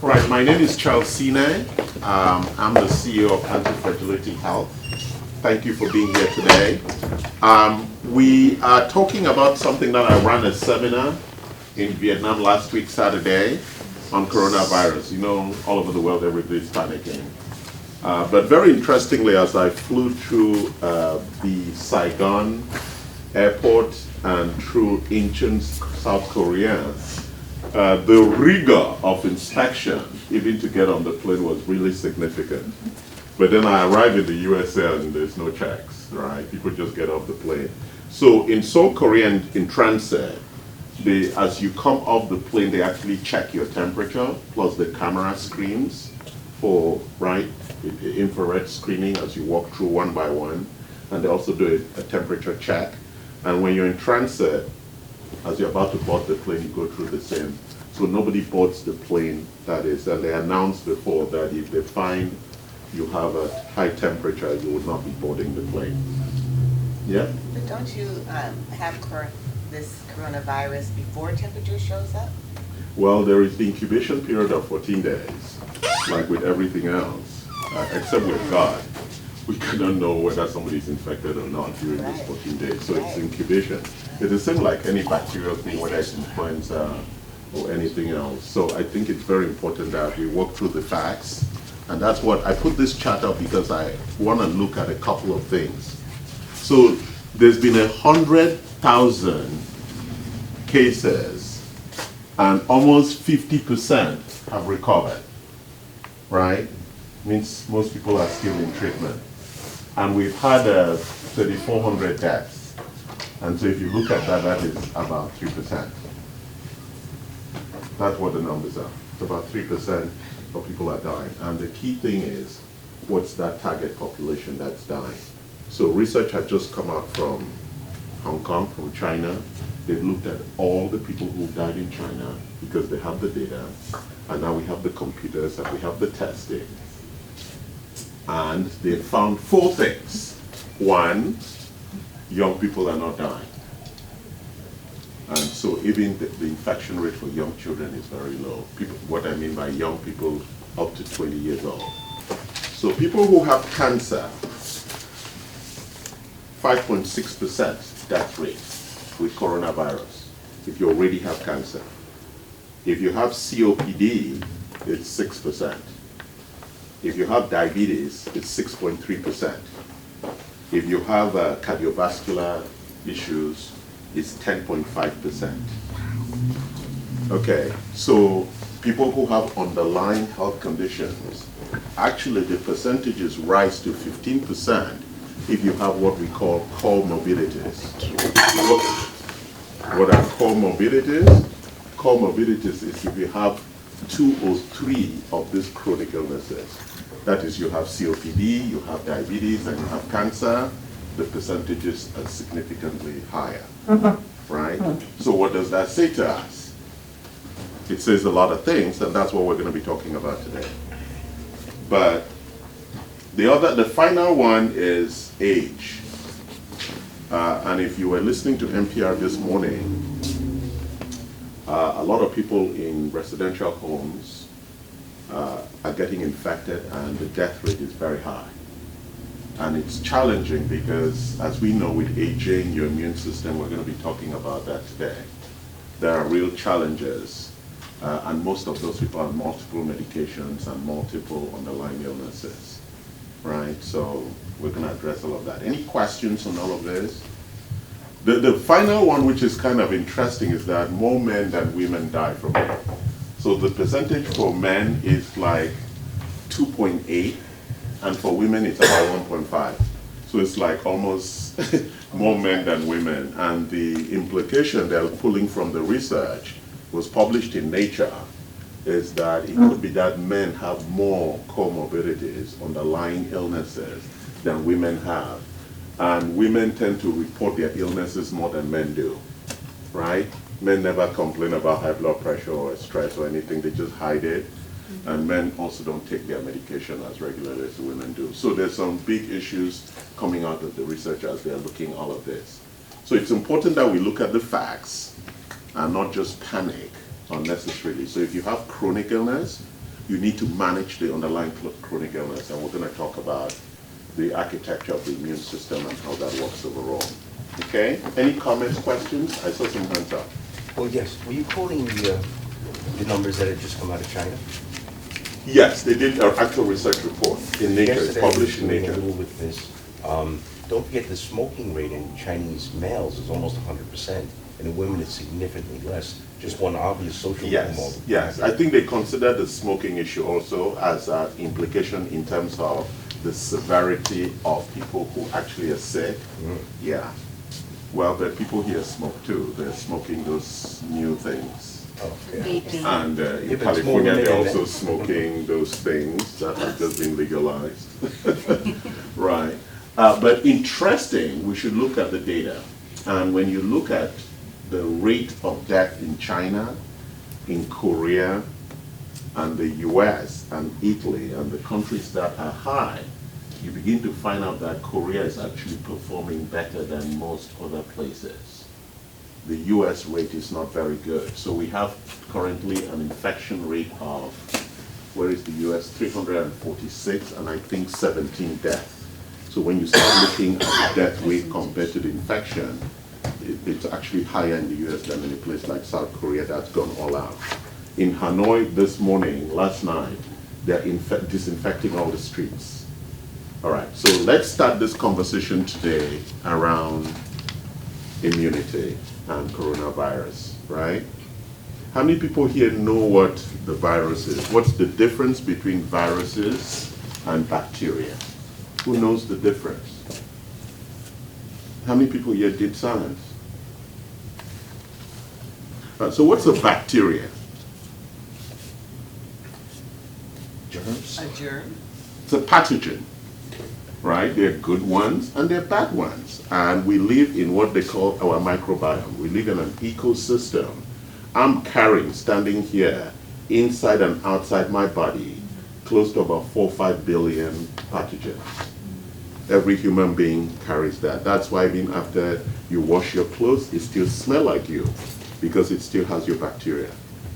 Right, my name is Charles Sine. I'm the CEO of Anti-Fragility Health. Thank you for being here today. We are talking about something that I ran a seminar in Vietnam last week, Saturday, on coronavirus. You know, all over the world, everybody's panicking. But very interestingly, as I flew through the Saigon airport and through ancient South Korea, the rigor of inspection, even to get on the plane, was really significant. But then I arrived in the USA and there's no checks, right? People just get off the plane. So in South Korea, in transit, as you come off the plane, they actually check your temperature, plus the camera screens for, right, infrared screening as you walk through one by one. And they also do a temperature check. And when you're in transit, as you're about to board the plane, you go through the same. So nobody boards the plane, that is, and they announced before that if they find you have a high temperature, you will not be boarding the plane. Yeah? But don't you have this coronavirus before temperature shows up? Well, there is the incubation period of 14 days, like with everything else, except with God. We cannot know whether somebody's infected or not during these 14 days. So it's incubation. It's the same like any bacterial thing, whether it's influenza or anything else. So I think it's very important that we walk through the facts. And that's what I put this chart up, because I want to look at a couple of things. So there's been 100,000 cases and almost 50% have recovered, right? Means most people are still in treatment. And we've had 3,400 deaths. And so if you look at that, that is about 3%. That's what the numbers are. It's about 3% of people are dying. And the key thing is, what's that target population that's dying? So research had just come out from Hong Kong, from China. They've looked at all the people who died in China because they have the data. And now we have the computers and we have the testing. And they found 4 things. 1, young people are not dying. And so even the infection rate for young children is very low. People, what I mean by young people, up to 20 years old. So people who have cancer, 5.6% death rate with coronavirus, if you already have cancer. If you have COPD, it's 6%. If you have diabetes, it's 6.3%. If you have cardiovascular issues, it's 10.5%. Okay, so people who have underlying health conditions, actually the percentages rise to 15% if you have what we call comorbidities. What are comorbidities? Comorbidities is if you have 2 or 3 of these chronic illnesses. That is, you have COPD, you have diabetes, and you have cancer, the percentages are significantly higher, right? So what does that say to us? It says a lot of things, and that's what we're going to be talking about today. But the final one is age. And if you were listening to NPR this morning, a lot of people in residential homes are getting infected, and the death rate is very high. And it's challenging because, as we know, with aging, your immune system, we're going to be talking about that today. There are real challenges, and most of those people have multiple medications and multiple underlying illnesses, right? So we're going to address all of that. Any questions on all of this? The final one, which is kind of interesting, is that more men than women die from it. So the percentage for men is like 2.8, and for women it's about 1.5. So it's like almost more men than women. And the implication they're pulling from the research was published in Nature is that it could be that men have more comorbidities, underlying illnesses, than women have. And women tend to report their illnesses more than men do, right? Men never complain about high blood pressure or stress or anything, they just hide it. And men also don't take their medication as regularly as women do. So there's some big issues coming out of the research as they're looking at all of this. So it's important that we look at the facts and not just panic unnecessarily. So if you have chronic illness, you need to manage the underlying chronic illness, and we're going to talk about the architecture of the immune system and how that works overall. Okay? Any comments, questions? I saw some hands up. Well, yes. Were you quoting the numbers that had just come out of China? Yes, they did an actual research report in Nature. It's Yesterday, published in we Nature. were a little with this. Don't forget the smoking rate in Chinese males is almost 100%, and in women it's significantly less. Just one obvious social Yes, yes. I think they consider the smoking issue also as an implication in terms of the severity of people who actually are sick. Yeah. Well, but people here smoke too. They're smoking those new things. Okay. And in but it's more California, they're limited, also smoking those things that have just been legalized. Right. But interesting, we should look at the data. And when you look at the rate of death in China, in Korea, and the US, and Italy, and the countries that are high, you begin to find out that Korea is actually performing better than most other places. The US rate is not very good. So we have currently an infection rate of, where is the US? 346, and I think 17 deaths. So when you start looking at the death rate compared to the infection, it's actually higher in the US than in a place like South Korea that's gone all out. In Hanoi this morning, last night, they're disinfecting all the streets. All right, so let's start this conversation today around immunity and coronavirus, right? How many people here know what the virus is? What's the difference between viruses and bacteria? Who knows the difference? How many people here did science? So what's a bacteria? Germs? A germ? It's a pathogen, right? There are good ones and there are bad ones. And we live in what they call our microbiome. We live in an ecosystem. I'm carrying, standing here, inside and outside my body, close to about 4 or 5 billion pathogens. Every human being carries that. That's why even after you wash your clothes, it still smells like you, because it still has your bacteria,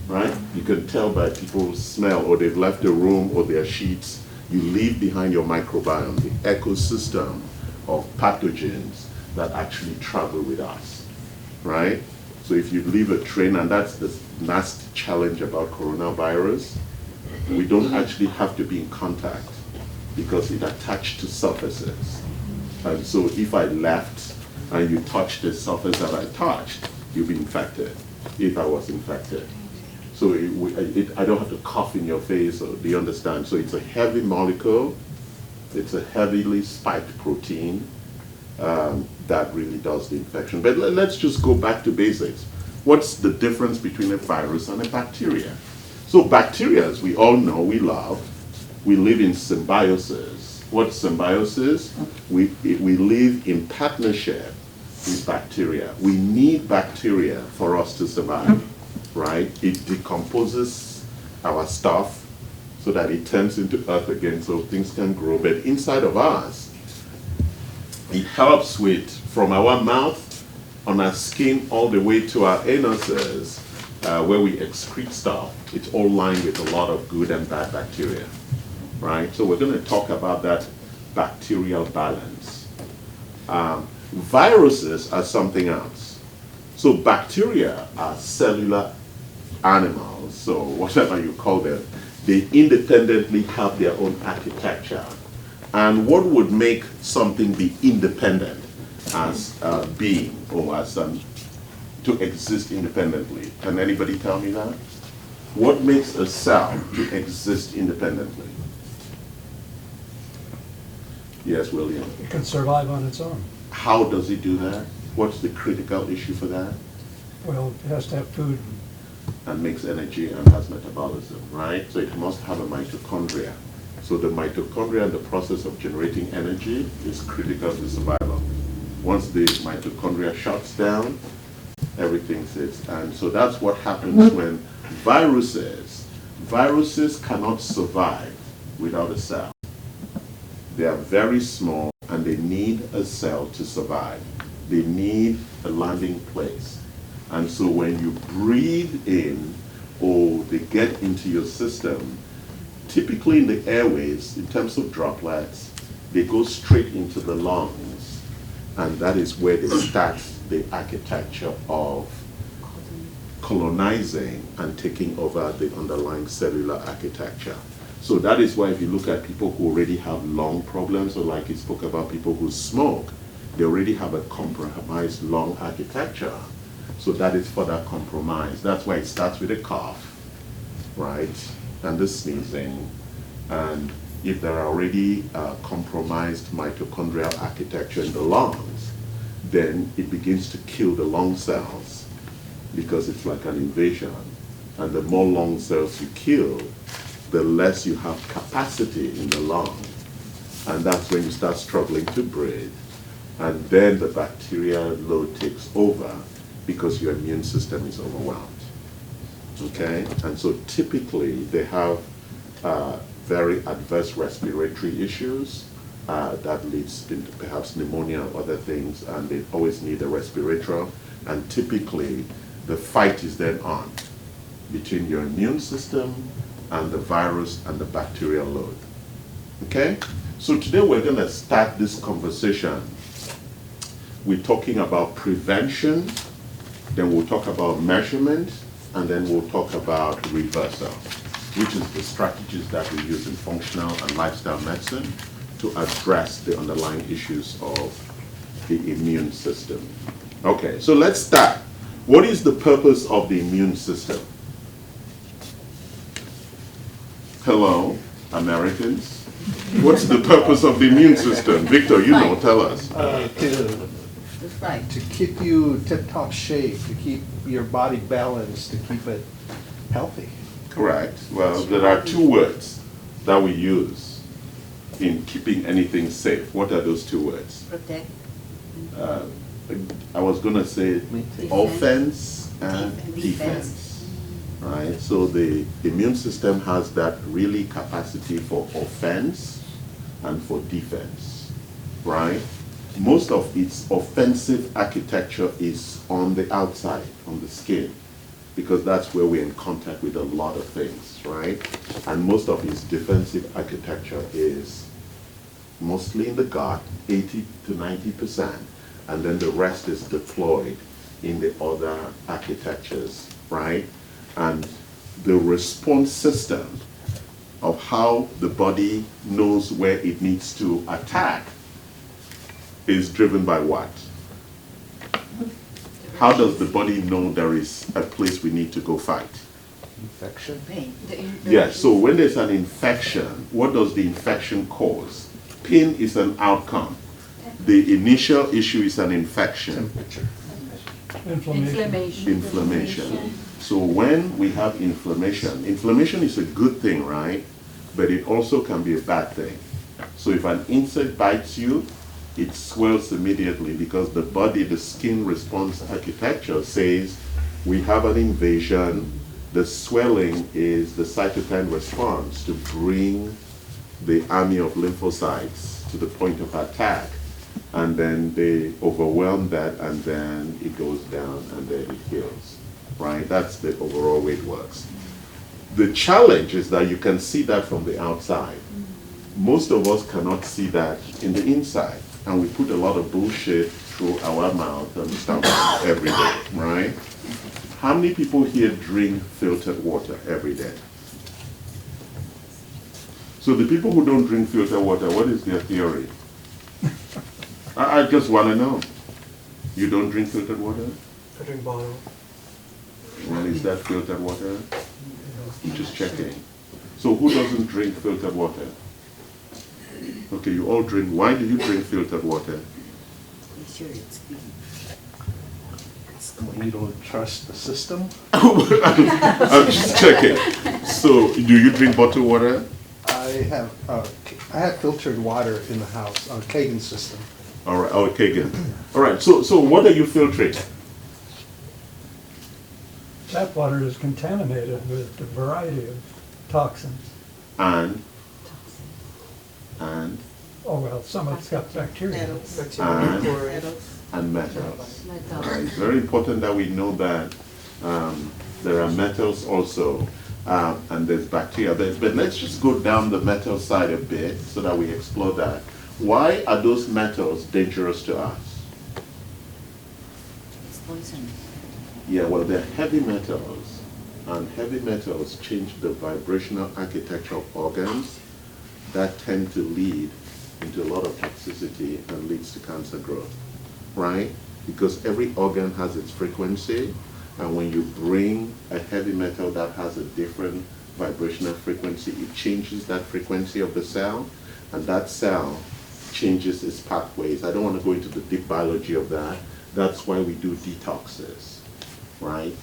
right? You can tell by people's smell, or they've left the room or their sheets. You leave behind your microbiome, the ecosystem of pathogens that actually travel with us, right? So if you leave a train, and that's the nasty challenge about coronavirus, we don't actually have to be in contact because it attached to surfaces. And so if I left and you touched the surface that I touched, you'll be infected, if I was infected. So I don't have to cough in your face, or do you understand? So it's a heavy molecule, it's a heavily spiked protein that really does the infection. But let's just go back to basics. What's the difference between a virus and a bacteria? So bacteria, as we all know, we love, we live in symbiosis. What's symbiosis? We live in partnership with bacteria. We need bacteria for us to survive, right? It decomposes our stuff so that it turns into earth again so things can grow. But inside of us, it helps with, from our mouth, on our skin, all the way to our anuses, where we excrete stuff. It's all lined with a lot of good and bad bacteria, right? So we're going to talk about that bacterial balance. Viruses are something else. So bacteria are cellular animals, so whatever you call them, they independently have their own architecture. And what would make something be independent as a being, or as to exist independently? Can anybody tell me that? What makes a cell to exist independently? Yes, William. It can survive on its own. How does it do that? What's the critical issue for that? Well, it has to have food. And makes energy and has metabolism, right? So it must have a mitochondria. So the mitochondria and the process of generating energy is critical to survival. Once the mitochondria shuts down, everything sits. And so that's what happens when viruses cannot survive without a cell. They are very small and they need a cell to survive. They need a landing place. And so when you breathe in, or they get into your system, typically in the airways, in terms of droplets, they go straight into the lungs, and that is where they start the architecture of colonizing and taking over the underlying cellular architecture. So that is why if you look at people who already have lung problems, or like you spoke about people who smoke, they already have a compromised lung architecture. So that is further compromised. That's why it starts with a cough, right? And the sneezing. And if there are already compromised mitochondrial architecture in the lungs, then it begins to kill the lung cells because it's like an invasion. And the more lung cells you kill, the less you have capacity in the lung. And that's when you start struggling to breathe. And then the bacterial load takes over because your immune system is overwhelmed. Okay? And so typically they have very adverse respiratory issues that leads into perhaps pneumonia or other things, and they always need a respirator. And typically the fight is then on between your immune system and the virus and the bacterial load. Okay? So today we're going to start this conversation. We're talking about prevention, then we'll talk about measurement, and then we'll talk about reversal, which is the strategies that we use in functional and lifestyle medicine to address the underlying issues of the immune system. Okay, so let's start. What is the purpose of the immune system? Hello, Americans. What's the purpose of the immune system? Victor, you know, tell us. To keep you tip-top shape, to keep your body balanced, to keep it healthy. Correct. Well, there are two words that we use in keeping anything safe. What are those two words? Protect. I was going to say Maintain. offense and defense. Right? So the immune system has that really capacity for offense and for defense. Right? Most of its offensive architecture is on the outside, on the skin, because that's where we're in contact with a lot of things, right? And most of its defensive architecture is mostly in the gut, 80 to 90%, and then the rest is deployed in the other architectures, right? And the response system of how the body knows where it needs to attack is driven by what? How does the body know there is a place we need to go fight? Infection. Pain. Yes, so when there's an infection, what does the infection cause? Pain is an outcome. The initial issue is an infection. Temperature. Inflammation. So when we have inflammation, inflammation is a good thing, right? But it also can be a bad thing. So if an insect bites you, it swells immediately because the body, the skin response architecture says we have an invasion. The swelling is the cytokine response to bring the army of lymphocytes to the point of attack. And then they overwhelm that, and then it goes down, and then it heals. Right? That's the overall way it works. The challenge is that you can see that from the outside. Most of us cannot see that in the inside. And we put a lot of bullshit through our mouth and stomach every day, right? How many people here drink filtered water every day? So the people who don't drink filtered water, what is their theory? I just want to know. You don't drink filtered water? I drink bottle. Well, is that filtered water? I'm just checking. So who doesn't drink filtered water? Okay, you all drink. Why do you drink filtered water? Sure, it's clean. You don't trust the system? I'm just checking. So, do you drink bottled water? I have filtered water in the house on a Kagan system. All right, okay, good. All right, so what are you filtering? Tap water is contaminated with a variety of toxins. And, Oh, well, some of it's got bacteria. Metals. and metals. Right. It's very important that we know that there are metals also. and there's bacteria. But let's just go down the metal side a bit so that we explore that. Why are those metals dangerous to us? It's poison. Yeah, well, they're heavy metals, and heavy metals change the vibrational architecture of organs that tend to lead into a lot of toxicity and leads to cancer growth, right? Because every organ has its frequency, and when you bring a heavy metal that has a different vibrational frequency, it changes that frequency of the cell, and that cell changes its pathways. I don't want to go into the deep biology of that. That's why we do detoxes, right?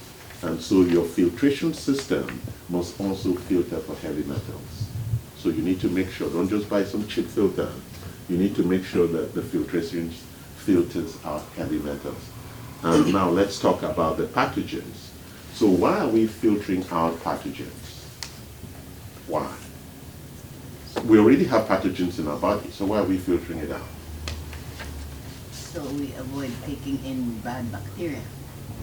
And so your filtration system must also filter for heavy metals. So you need to make sure, don't just buy some cheap filter. You need to make sure that the filtration filters out heavy metals. And now let's talk about the pathogens. So why are we filtering out pathogens? Why? We already have pathogens in our body, so why are we filtering it out? So we avoid taking in bad bacteria.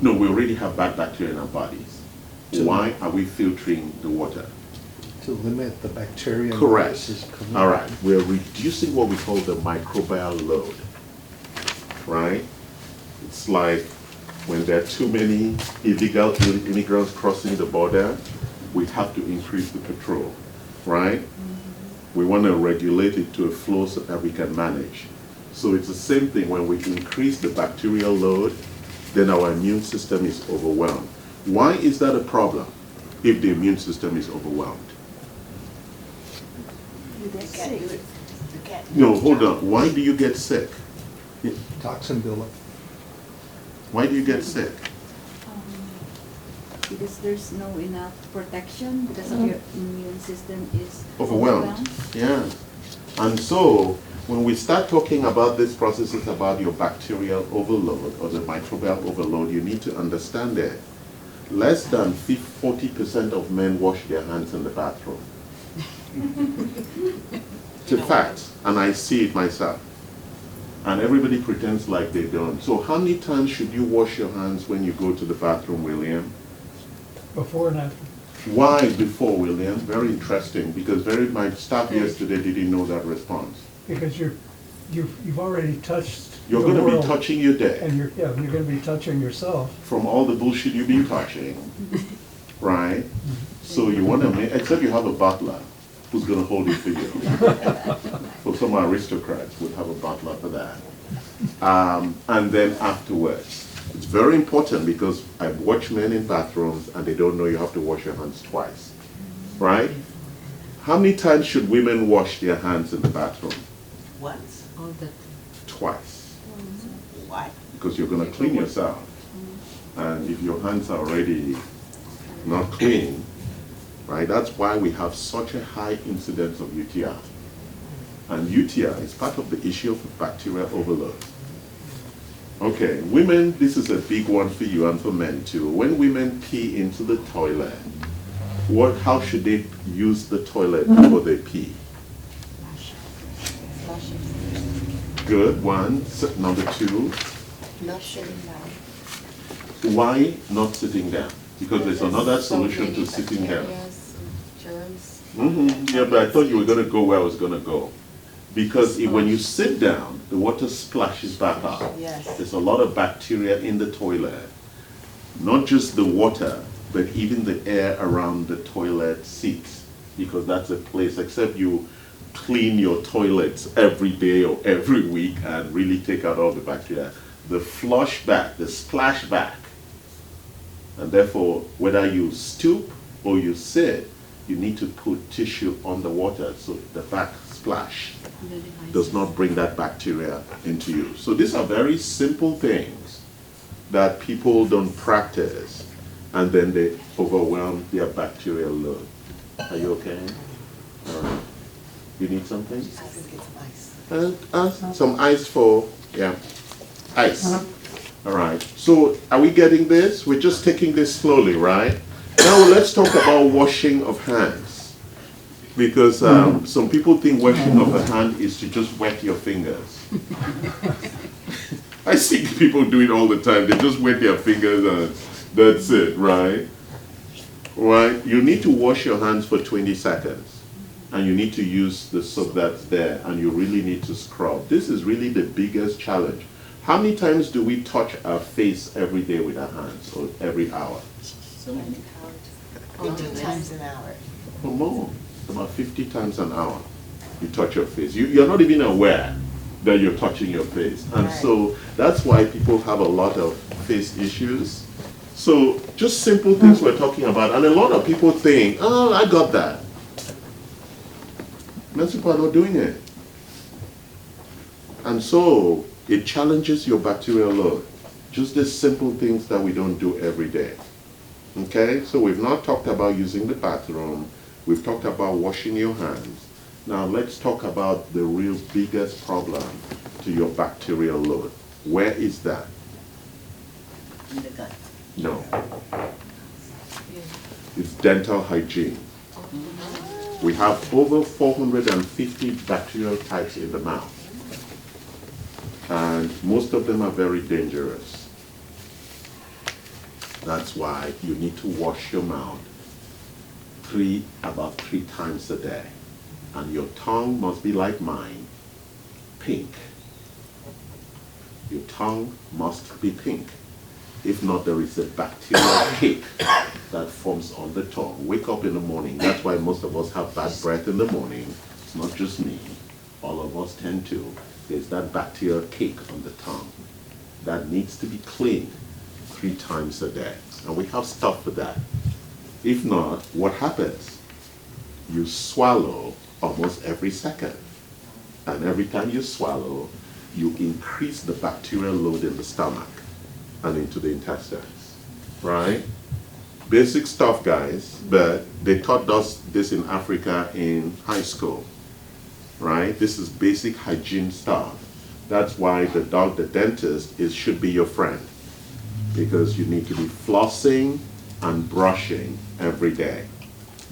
No, we already have bad bacteria in our bodies. Why are we filtering the water? To limit the bacteria. and Correct. viruses coming All in. right. We're reducing what we call the microbial load, right? It's like when there are too many illegal immigrants crossing the border, we have to increase the patrol, right? We want to regulate it to a flow so that we can manage. So it's the same thing when we increase the bacterial load, then our immune system is overwhelmed. Why is that a problem if the immune system is overwhelmed? You can't do it. You can't do No, it. hold on. Why do you get sick? Toxin buildup. Why do you get sick? Because there's no enough protection because of your immune system is Overwhelmed. Yeah. And so when we start talking about these processes about your bacterial overload or the microbial overload, you need to understand that less than 40% of men wash their hands in the bathroom. It's a fact, and I see it myself. And everybody pretends like they don't. So how many times should you wash your hands when you go to the bathroom, William? Before and after. Why before, William? Very interesting, because my staff yesterday didn't know that response. Because you've already touched You're the going to be world, touching your day and you're going to be touching yourself. from all the bullshit you've been touching, right? So you want to make, except you have a butler who's going to hold it for you. For some aristocrats would have a butler for that. And then afterwards, it's very important because I've watched men in bathrooms and they don't know you have to wash your hands twice, right? How many times should women wash their hands in the bathroom? Once? All the Twice. Why? Because you're going to clean yourself. And if your hands are already not clean, right, that's why we have such a high incidence of UTI. And UTI is part of the issue of bacterial overload. Okay, women, this is a big one for you and for men too. When women pee into the toilet, how should they use the toilet before they pee? Good, one. Number two, Not sitting down. why not sitting down? Because there's another solution to sitting down. germs. Yeah, but I thought you were going to go where I was going to go. Because when you sit down, the water splashes back up. Yes. There's a lot of bacteria in the toilet. Not just the water, but even the air around the toilet seats. Because that's a place, except you clean your toilets every day or every week and really take out all the bacteria. The flush back, the splash back. And therefore, whether you stoop or you sit, you need to put tissue on the water so the back splash does not bring that bacteria into you. So these are very simple things that people don't practice, and then they overwhelm their bacterial load. Are you okay? All right. You need something? I think it's ice. Some ice for, yeah, ice. All right. So are we getting this? We're just taking this slowly, right? Now let's talk about washing of hands. Because some people think washing of the hand is to just wet your fingers. I see people do it all the time. They just wet their fingers and that's it, right? right? You need to wash your hands for 20 seconds. And you need to use the soap that's there, and you really need to scrub. This is really the biggest challenge. How many times do we touch our face every day with our hands, or every hour? So many. 50 times an hour. Or more, about 50 times an hour. You touch your face. You're not even aware that you're touching your face. And Right. so that's why people have a lot of face issues. So just simple things we're talking about. And a lot of people think, oh, I got that. Most people are not doing it. And so it challenges your bacterial load. Just the simple things that we don't do every day. Okay, so we've not talked about using the bathroom. We've talked about washing your hands. Now let's talk about the real biggest problem to your bacterial load. Where is that? In the gut. No. It's dental hygiene. We have over 450 bacterial types in the mouth. And most of them are very dangerous. That's why you need to wash your mouth about three times a day. And your tongue must be like mine, pink. Your tongue must be pink. If not, there is a bacterial cake that forms on the tongue. Wake up in the morning. That's why most of us have bad breath in the morning. It's not just me. All of us tend to. There's that bacterial cake on the tongue that needs to be cleaned 3 times a day. And we have stuff for that. If not, what happens? You swallow almost every second. And every time you swallow, you increase the bacterial load in the stomach and into the intestines, right? Basic stuff, guys, but they taught us this in Africa in high school, right? This is basic hygiene stuff. That's why the dentist should be your friend, because you need to be flossing and brushing every day,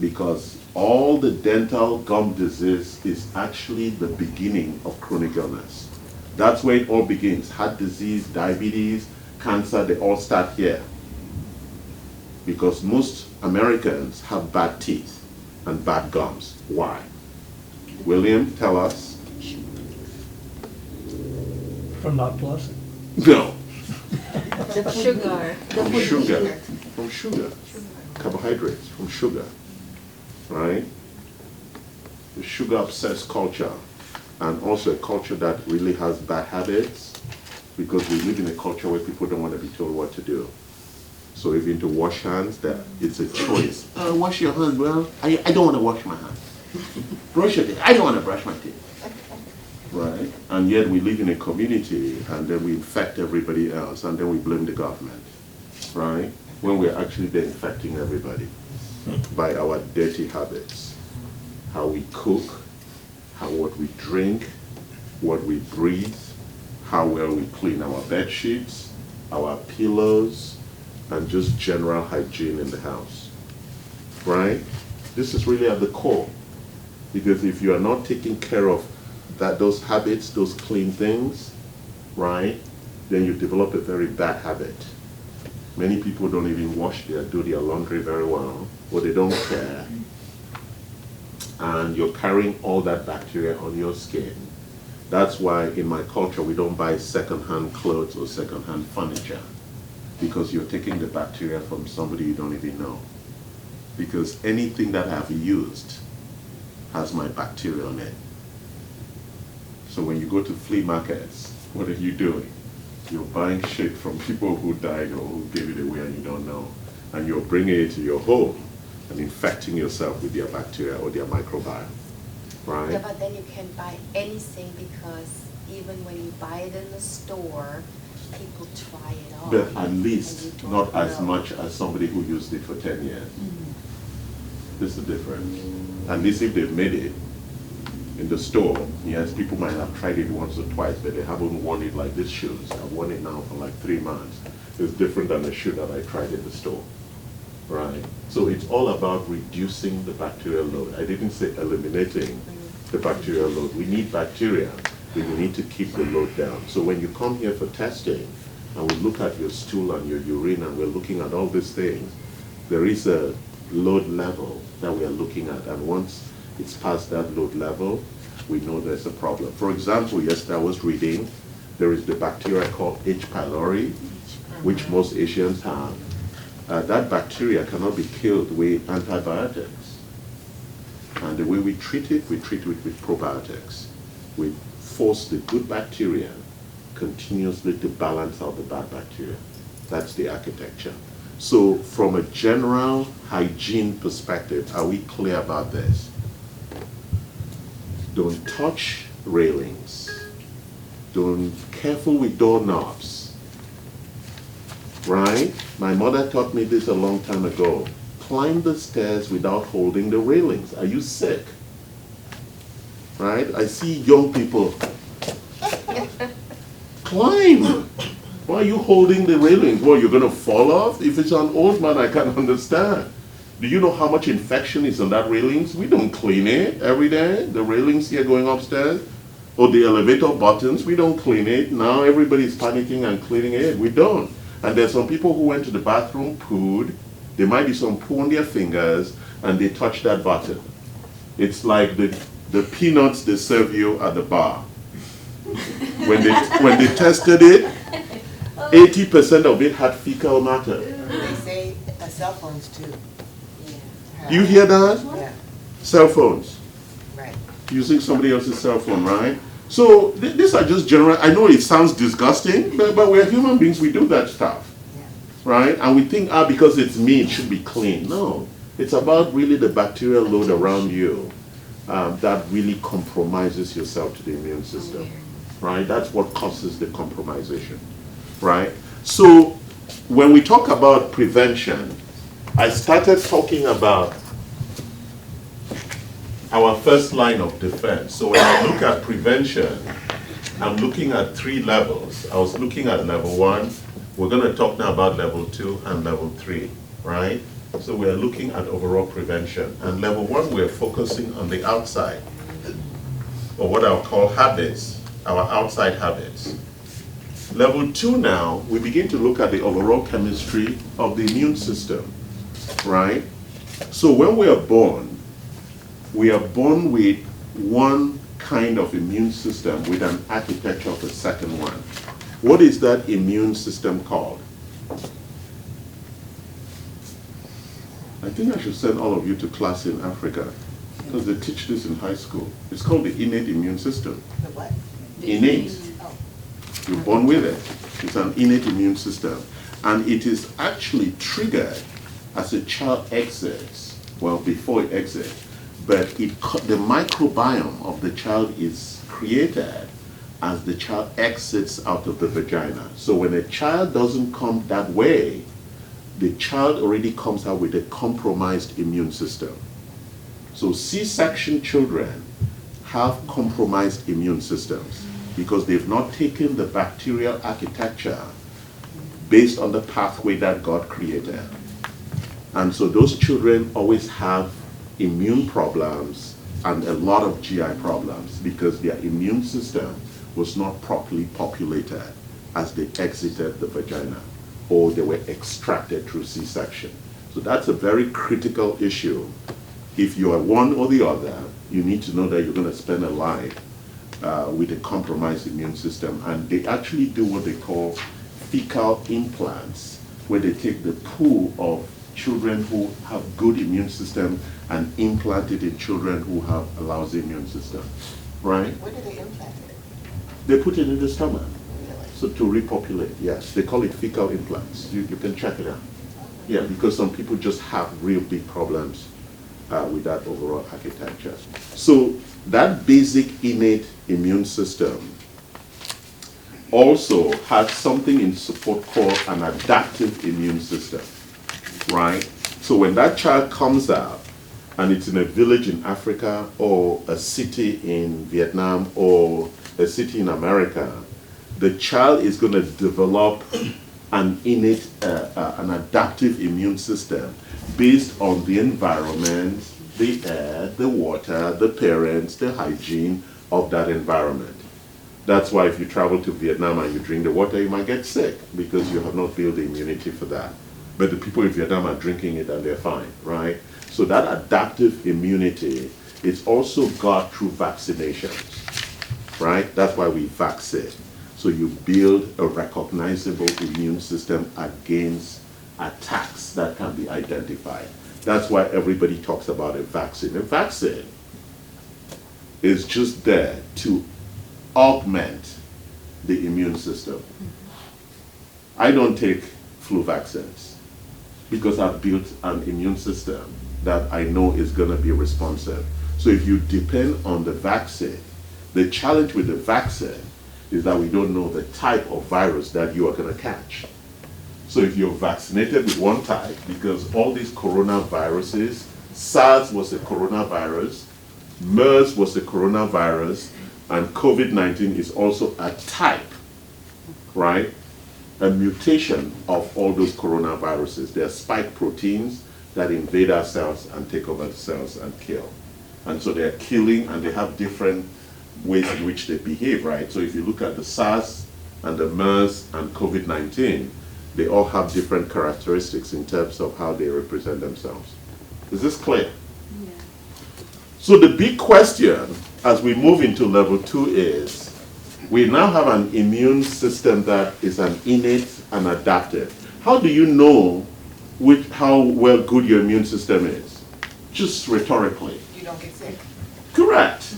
because all the dental gum disease is actually the beginning of chronic illness. That's where it all begins. Heart disease, diabetes, cancer, they all start here. Because most Americans have bad teeth and bad gums. Why? William, tell us. From not flossing. No. The sugar. From sugar. From sugar. Carbohydrates, from sugar. Right? The sugar obsessed culture, and also a culture that really has bad habits, because we live in a culture where people don't want to be told what to do. So even to wash hands, that it's a choice. Wash your hands. Well, I don't want to wash my hands. Brush your teeth. I don't want to brush my teeth. Right? And yet we live in a community, and then we infect everybody else, and then we blame the government. Right? When we're actually then infecting everybody by our dirty habits. How we cook, what we drink, what we breathe, how well we clean our bed sheets, our pillows, and just general hygiene in the house, right? This is really at the core, because if you are not taking care of those habits, those clean things, right, then you develop a very bad habit. Many people don't even do their laundry very well, or they don't care, and you're carrying all that bacteria on your skin. That's why in my culture we don't buy second-hand clothes or second-hand furniture, because you're taking the bacteria from somebody you don't even know. Because anything that I've used has my bacteria on it. So when you go to flea markets, what are you doing? You're buying shit from people who died or who gave it away and you don't know. And you're bringing it to your home and infecting yourself with their bacteria or their microbiome, right? Yeah, but then you can buy anything, because even when you buy it in the store, people try it on. But at and you least don't not as know. much as somebody who used it for 10 years. This is the difference. At least if they've made it in the store, yes, people might have tried it once or twice, but they haven't worn it like this shoes. I've worn it now for like 3 months. It's different than the shoe that I tried in the store, right? So it's all about reducing the bacterial load. I didn't say eliminating the bacterial load. We need bacteria, but we need to keep the load down. So when you come here for testing, and we look at your stool and your urine, and we're looking at all these things, there is a load level that we are looking at. And once it's past that load level, we know there's a problem. For example, yesterday I was reading, there is the bacteria called H. pylori, which most Asians have. That bacteria cannot be killed with antibiotics. And the way we treat it with probiotics. We force the good bacteria continuously to balance out the bad bacteria. That's the architecture. So from a general hygiene perspective, are we clear about this? Don't touch railings. Don't careful with doorknobs. Right? My mother taught me this a long time ago. Climb the stairs without holding the railings. Are you sick? Right? I see young people. Climb! Why are you holding the railings? Well, you're going to fall off? If it's an old man, I can't understand. Do you know how much infection is on that railings? We don't clean it every day. The railings here going upstairs. Or the elevator buttons, we don't clean it. Now everybody's panicking and cleaning it. We don't. And there's some people who went to the bathroom, pooed. There might be some poo on their fingers, and they touch that button. It's like the peanuts they serve you at the bar. When they tested it, 80% of it had fecal matter. They say cell phones too. You hear that? Yeah, Cell phones. right. Using somebody else's cell phone, right? So these are just general. I know it sounds disgusting, but we're human beings. We do that stuff, Yeah. right? And we think, because it's me, it should be clean. No, it's about really the bacterial load around you that really compromises yourself to the immune system, right? That's what causes the compromisation, right? So when we talk about prevention, I started talking about our first line of defense. So when I look at prevention, I'm looking at 3 levels. I was looking at level 1. We're going to talk now about level 2 and level 3, right? So we're looking at overall prevention. And level 1, we're focusing on the outside, or what I'll call habits, our outside habits. Level 2 now, we begin to look at the overall chemistry of the immune system, right? So when we are born with one kind of immune system with an architecture of a second one. What is that immune system called? I think I should send all of you to class in Africa, because they teach this in high school. It's called the innate immune system. The what? Innate. Oh, You're born with it. It's an innate immune system. And it is actually triggered as a child exits, well, before it exits. But the microbiome of the child is created as the child exits out of the vagina. So when a child doesn't come that way, the child already comes out with a compromised immune system. So C-section children have compromised immune systems because they've not taken the bacterial architecture based on the pathway that God created. And so those children always have immune problems and a lot of GI problems because their immune system was not properly populated as they exited the vagina or they were extracted through C-section. So that's a very critical issue. If you are one or the other, you need to know that you're going to spend a life with a compromised immune system. And they actually do what they call fecal implants, where they take the poo of children who have good immune system and implant it in children who have a lousy immune system, right? where do they implant it? They put it in the stomach, Really? so to repopulate, yes. They call it fecal implants. You can check it out. Yeah, because some people just have real big problems with that overall architecture. So that basic innate immune system also has something in support called an adaptive immune system, right? So when that child comes out, and it's in a village in Africa or a city in Vietnam or a city in America, the child is going to develop an innate, an adaptive immune system based on the environment, the air, the water, the parents, the hygiene of that environment. That's why if you travel to Vietnam and you drink the water, you might get sick because you have not built the immunity for that. but the people in Vietnam are drinking it and they're fine, right? So that adaptive immunity is also got through vaccinations, right? That's why we vaccinate. So you build a recognizable immune system against attacks that can be identified. That's why everybody talks about a vaccine. A vaccine is just there to augment the immune system. I don't take flu vaccines because I've built an immune system that I know is going to be responsive. So if you depend on the vaccine, the challenge with the vaccine is that we don't know the type of virus that you are going to catch. So if you're vaccinated with one type, because all these coronaviruses, SARS was a coronavirus, MERS was a coronavirus, and COVID-19 is also a type, right? A mutation of all those coronaviruses. They're spike proteins that invade our cells and take over the cells and kill. And so they're killing, and they have different ways in which they behave, right? So if you look at the SARS and the MERS and COVID-19, they all have different characteristics in terms of how they represent themselves. Is this clear? Yeah. So the big question as we move into level 2 is, we now have an immune system that is an innate and adaptive. How do you know how well good your immune system is? Just rhetorically. You don't get sick. Correct.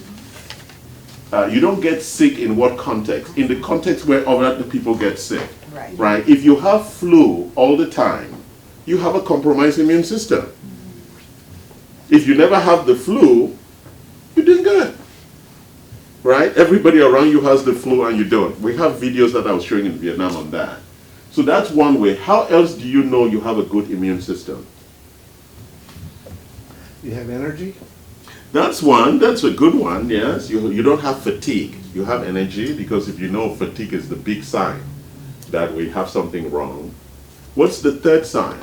You don't get sick in what context? In the context where other people get sick. Right. Right? If you have flu all the time, you have a compromised immune system. If you never have the flu, you're doing good. Right? Everybody around you has the flu and you don't. We have videos that I was showing in Vietnam on that. So that's one way. How else do you know you have a good immune system? You have energy? That's one. That's a good one, yes. You don't have fatigue. You have energy, because if you know fatigue is the big sign that we have something wrong. What's the third sign?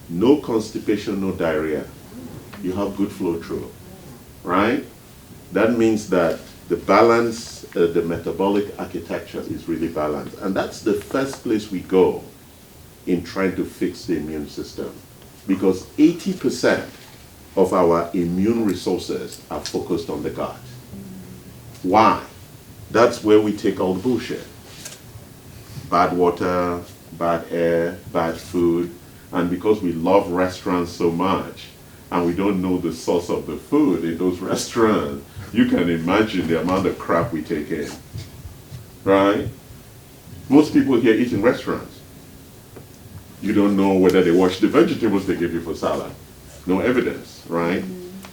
No constipation, no diarrhea. You have good flow through, right? That means that the balance, the metabolic architecture is really balanced. And that's the first place we go in trying to fix the immune system. Because 80% of our immune resources are focused on the gut. Why? That's where we take all the bullshit. Bad water, bad air, bad food. And because we love restaurants so much, and we don't know the source of the food in those restaurants, you can imagine the amount of crap we take in. Right? Most people here eat in restaurants. You don't know whether they wash the vegetables they give you for salad. No evidence, right?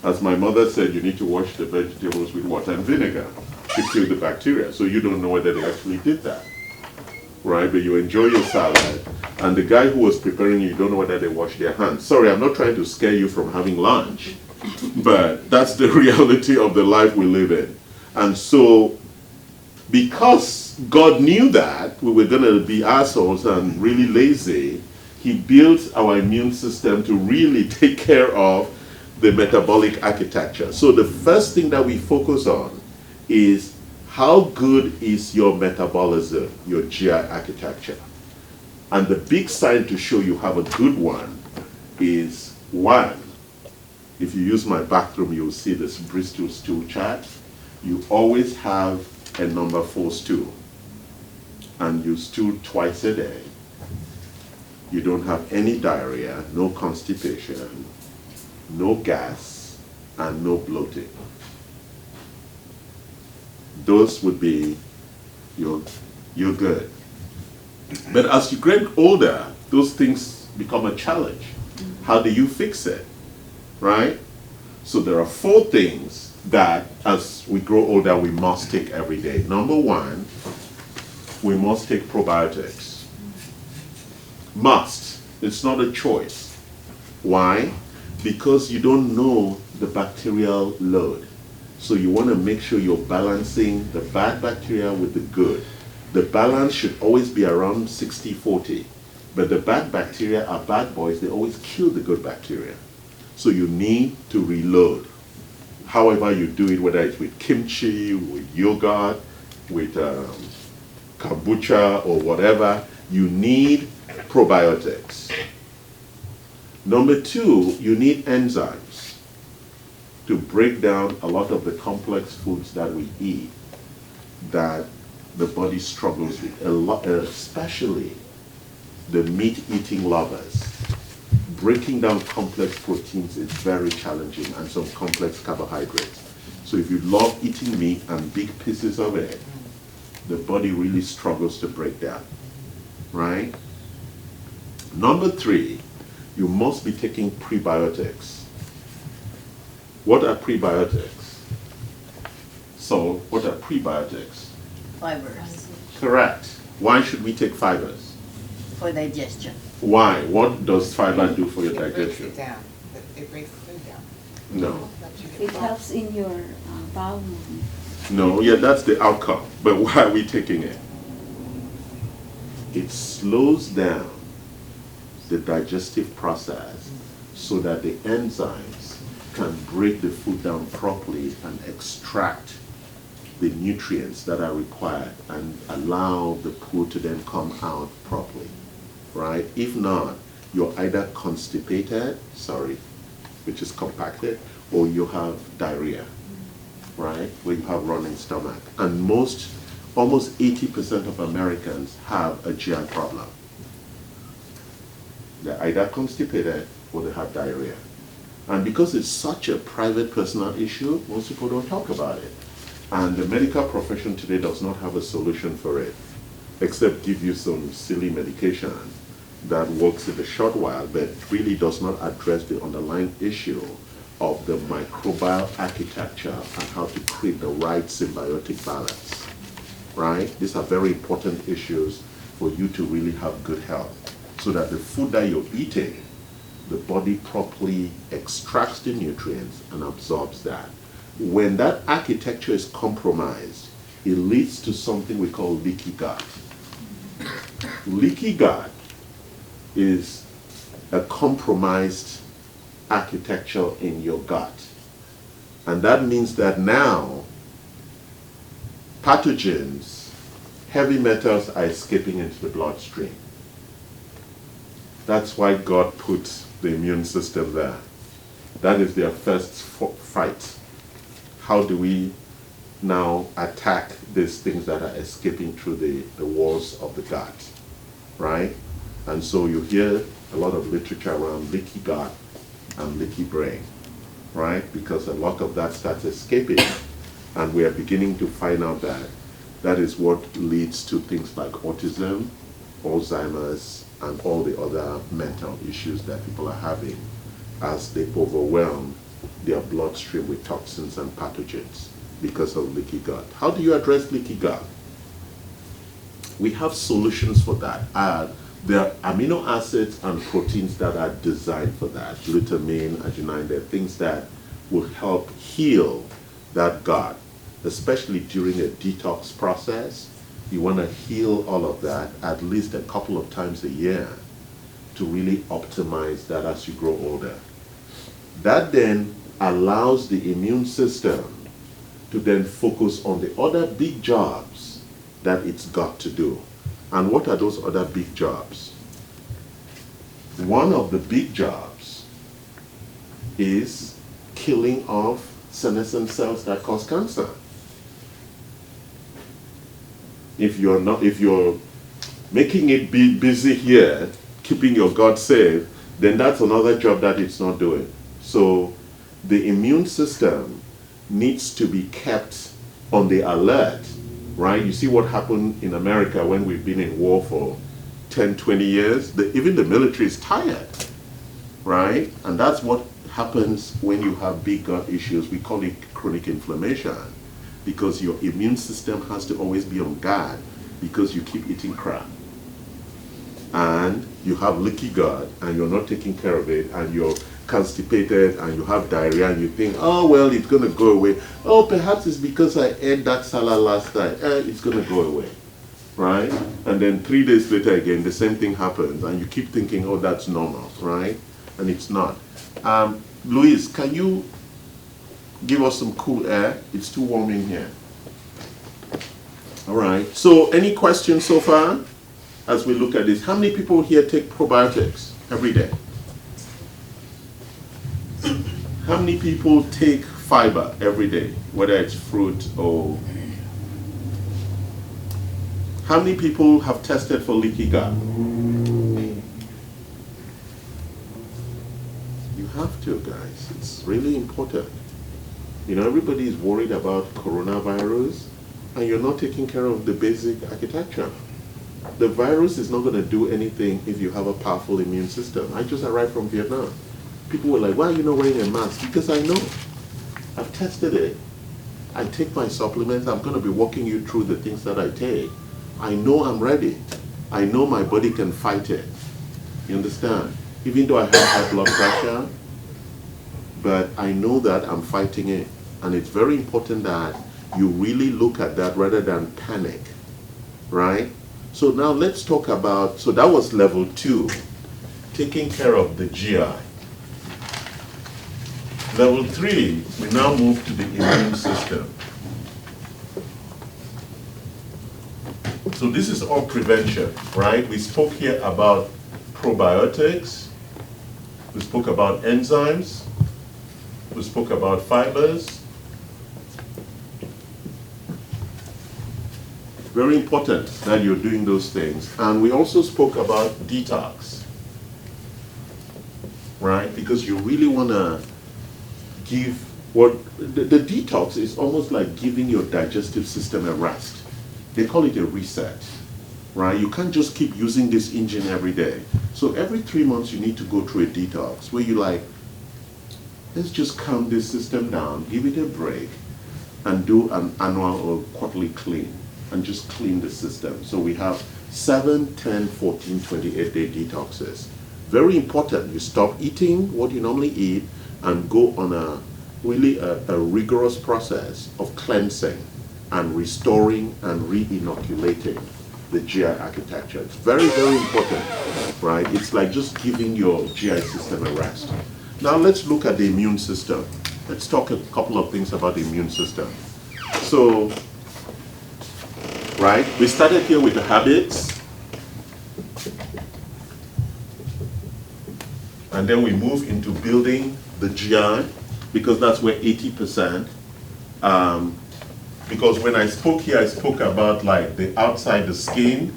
As my mother said, you need to wash the vegetables with water and vinegar to kill the bacteria. So you don't know whether they actually did that, right? But you enjoy your salad, and the guy who was preparing you don't know whether they washed their hands. Sorry, I'm not trying to scare you from having lunch, but that's the reality of the life we live in. And so, because God knew that we were going to be assholes and really lazy, He built our immune system to really take care of the metabolic architecture. So the first thing that we focus on is, how good is your metabolism, your GI architecture? And the big sign to show you have a good one is, one, if you use my bathroom, you'll see this Bristol stool chart. You always have a number 4 stool, and you stool twice a day. You don't have any diarrhea, no constipation, no gas, and no bloating. Those would be you're good. But as you get older, those things become a challenge. How do you fix it? Right? So there are 4 things that as we grow older we must take every day. Number 1, we must take probiotics. Must. It's not a choice. Why? Because you don't know the bacterial load. So you want to make sure you're balancing the bad bacteria with the good. The balance should always be around 60-40. But the bad bacteria are bad boys. They always kill the good bacteria. So you need to reload. However you do it, whether it's with kimchi, with yogurt, with kombucha or whatever, you need probiotics. Number two, you need enzymes to break down a lot of the complex foods that we eat that the body struggles with, a lot, especially the meat-eating lovers. Breaking down complex proteins is very challenging, and some complex carbohydrates. So if you love eating meat and big pieces of it, the body really struggles to break down, right? Number three, you must be taking prebiotics. What are prebiotics? So, what are prebiotics? Fibers Correct. Why should we take fibers? for digestion. Why? What does fiber do for your It breaks digestion? it down. It breaks the food down. No. It helps in your bowel movement. No, yeah, that's the outcome. But why are we taking it? It slows down the digestive process so that the enzymes can break the food down properly and extract the nutrients that are required and allow the poo to then come out properly, right? If not, you're either constipated, which is compacted, or you have diarrhea, right? Where you have running stomach. And almost 80% of Americans have a GI problem. They're either constipated or they have diarrhea. And because it's such a private personal issue, most people don't talk about it. And the medical profession today does not have a solution for it, except give you some silly medication that works in a short while, but really does not address the underlying issue of the microbial architecture and how to create the right symbiotic balance, right? These are very important issues for you to really have good health, so that the food that you're eating, the body properly extracts the nutrients and absorbs that. When that architecture is compromised, it leads to something we call leaky gut. Leaky gut is a compromised architecture in your gut. And that means that now pathogens, heavy metals are escaping into the bloodstream. That's why God put the immune system there. That is their first fight. How do we now attack these things that are escaping through the walls of the gut, right? And so you hear a lot of literature around leaky gut and leaky brain, right? Because a lot of that starts escaping, and we are beginning to find out that that is what leads to things like autism, Alzheimer's, and all the other mental issues that people are having as they overwhelm their bloodstream with toxins and pathogens because of leaky gut. How do you address leaky gut? We have solutions for that. There are amino acids and proteins that are designed for that. Glutamine, arginine, they're things that will help heal that gut, especially during a detox process. You want to heal all of that at least a couple of times a year to really optimize that as you grow older. That then allows the immune system to then focus on the other big jobs that it's got to do. And what are those other big jobs? One of the big jobs is killing off senescent cells that cause cancer. If you're making it be busy here, keeping your gut safe, then that's another job that it's not doing. So the immune system needs to be kept on the alert, right? You see what happened in America when we've been in war for 10, 20 years? Even the military is tired, right? And that's what happens when you have big gut issues. We call it chronic inflammation, because your immune system has to always be on guard because you keep eating crap. And you have leaky gut and you're not taking care of it, and you're constipated and you have diarrhea, and you think, oh, well, it's going to go away. Oh, perhaps it's because I ate that salad last night. It's going to go away, right? And then 3 days later again, the same thing happens, and you keep thinking, oh, that's normal, right? And it's not. Louise, can you give us some cool air? It's too warm in here. All right. So any questions so far? as we look at this, how many people here take probiotics every day? How many people take fiber every day, whether it's fruit or... How many people have tested for leaky gut? You have to, guys. It's really important. You know, everybody is worried about coronavirus, and you're not taking care of the basic architecture. The virus is not going to do anything if you have a powerful immune system. I just arrived from Vietnam. People were like, why are you not wearing a mask? Because I know. I've tested it. I take my supplements. I'm going to be walking you through the things that I take. I know I'm ready. I know my body can fight it. You understand? Even though I have high blood pressure, but I know that I'm fighting it. And it's very important that you really look at that rather than panic, right? So now let's talk about, so that was level 2, taking care of the GI. Level 3, we now move to the immune system. So this is all prevention, right? We spoke here about probiotics, we spoke about enzymes, we spoke about fibers. Very important that you're doing those things. And we also spoke about detox, right? Because you really want to give what the detox is almost like giving your digestive system a rest. They call it a reset, right? You can't just keep using this engine every day. So every 3 months you need to go through a detox where you like, let's just calm this system down, give it a break, and do an annual or quarterly clean, and just clean the system. So we have 7, 10, 14, 28-day detoxes. Very important. You stop eating what you normally eat and go on a rigorous process of cleansing and restoring and re-inoculating the GI architecture. It's very, very important, right? It's like just giving your GI system a rest. Now let's look at the immune system. Let's talk a couple of things about the immune system. So, right, we started here with the habits, and then we move into building the GI, because that's where 80%, because when I spoke here, I spoke about like the outside the skin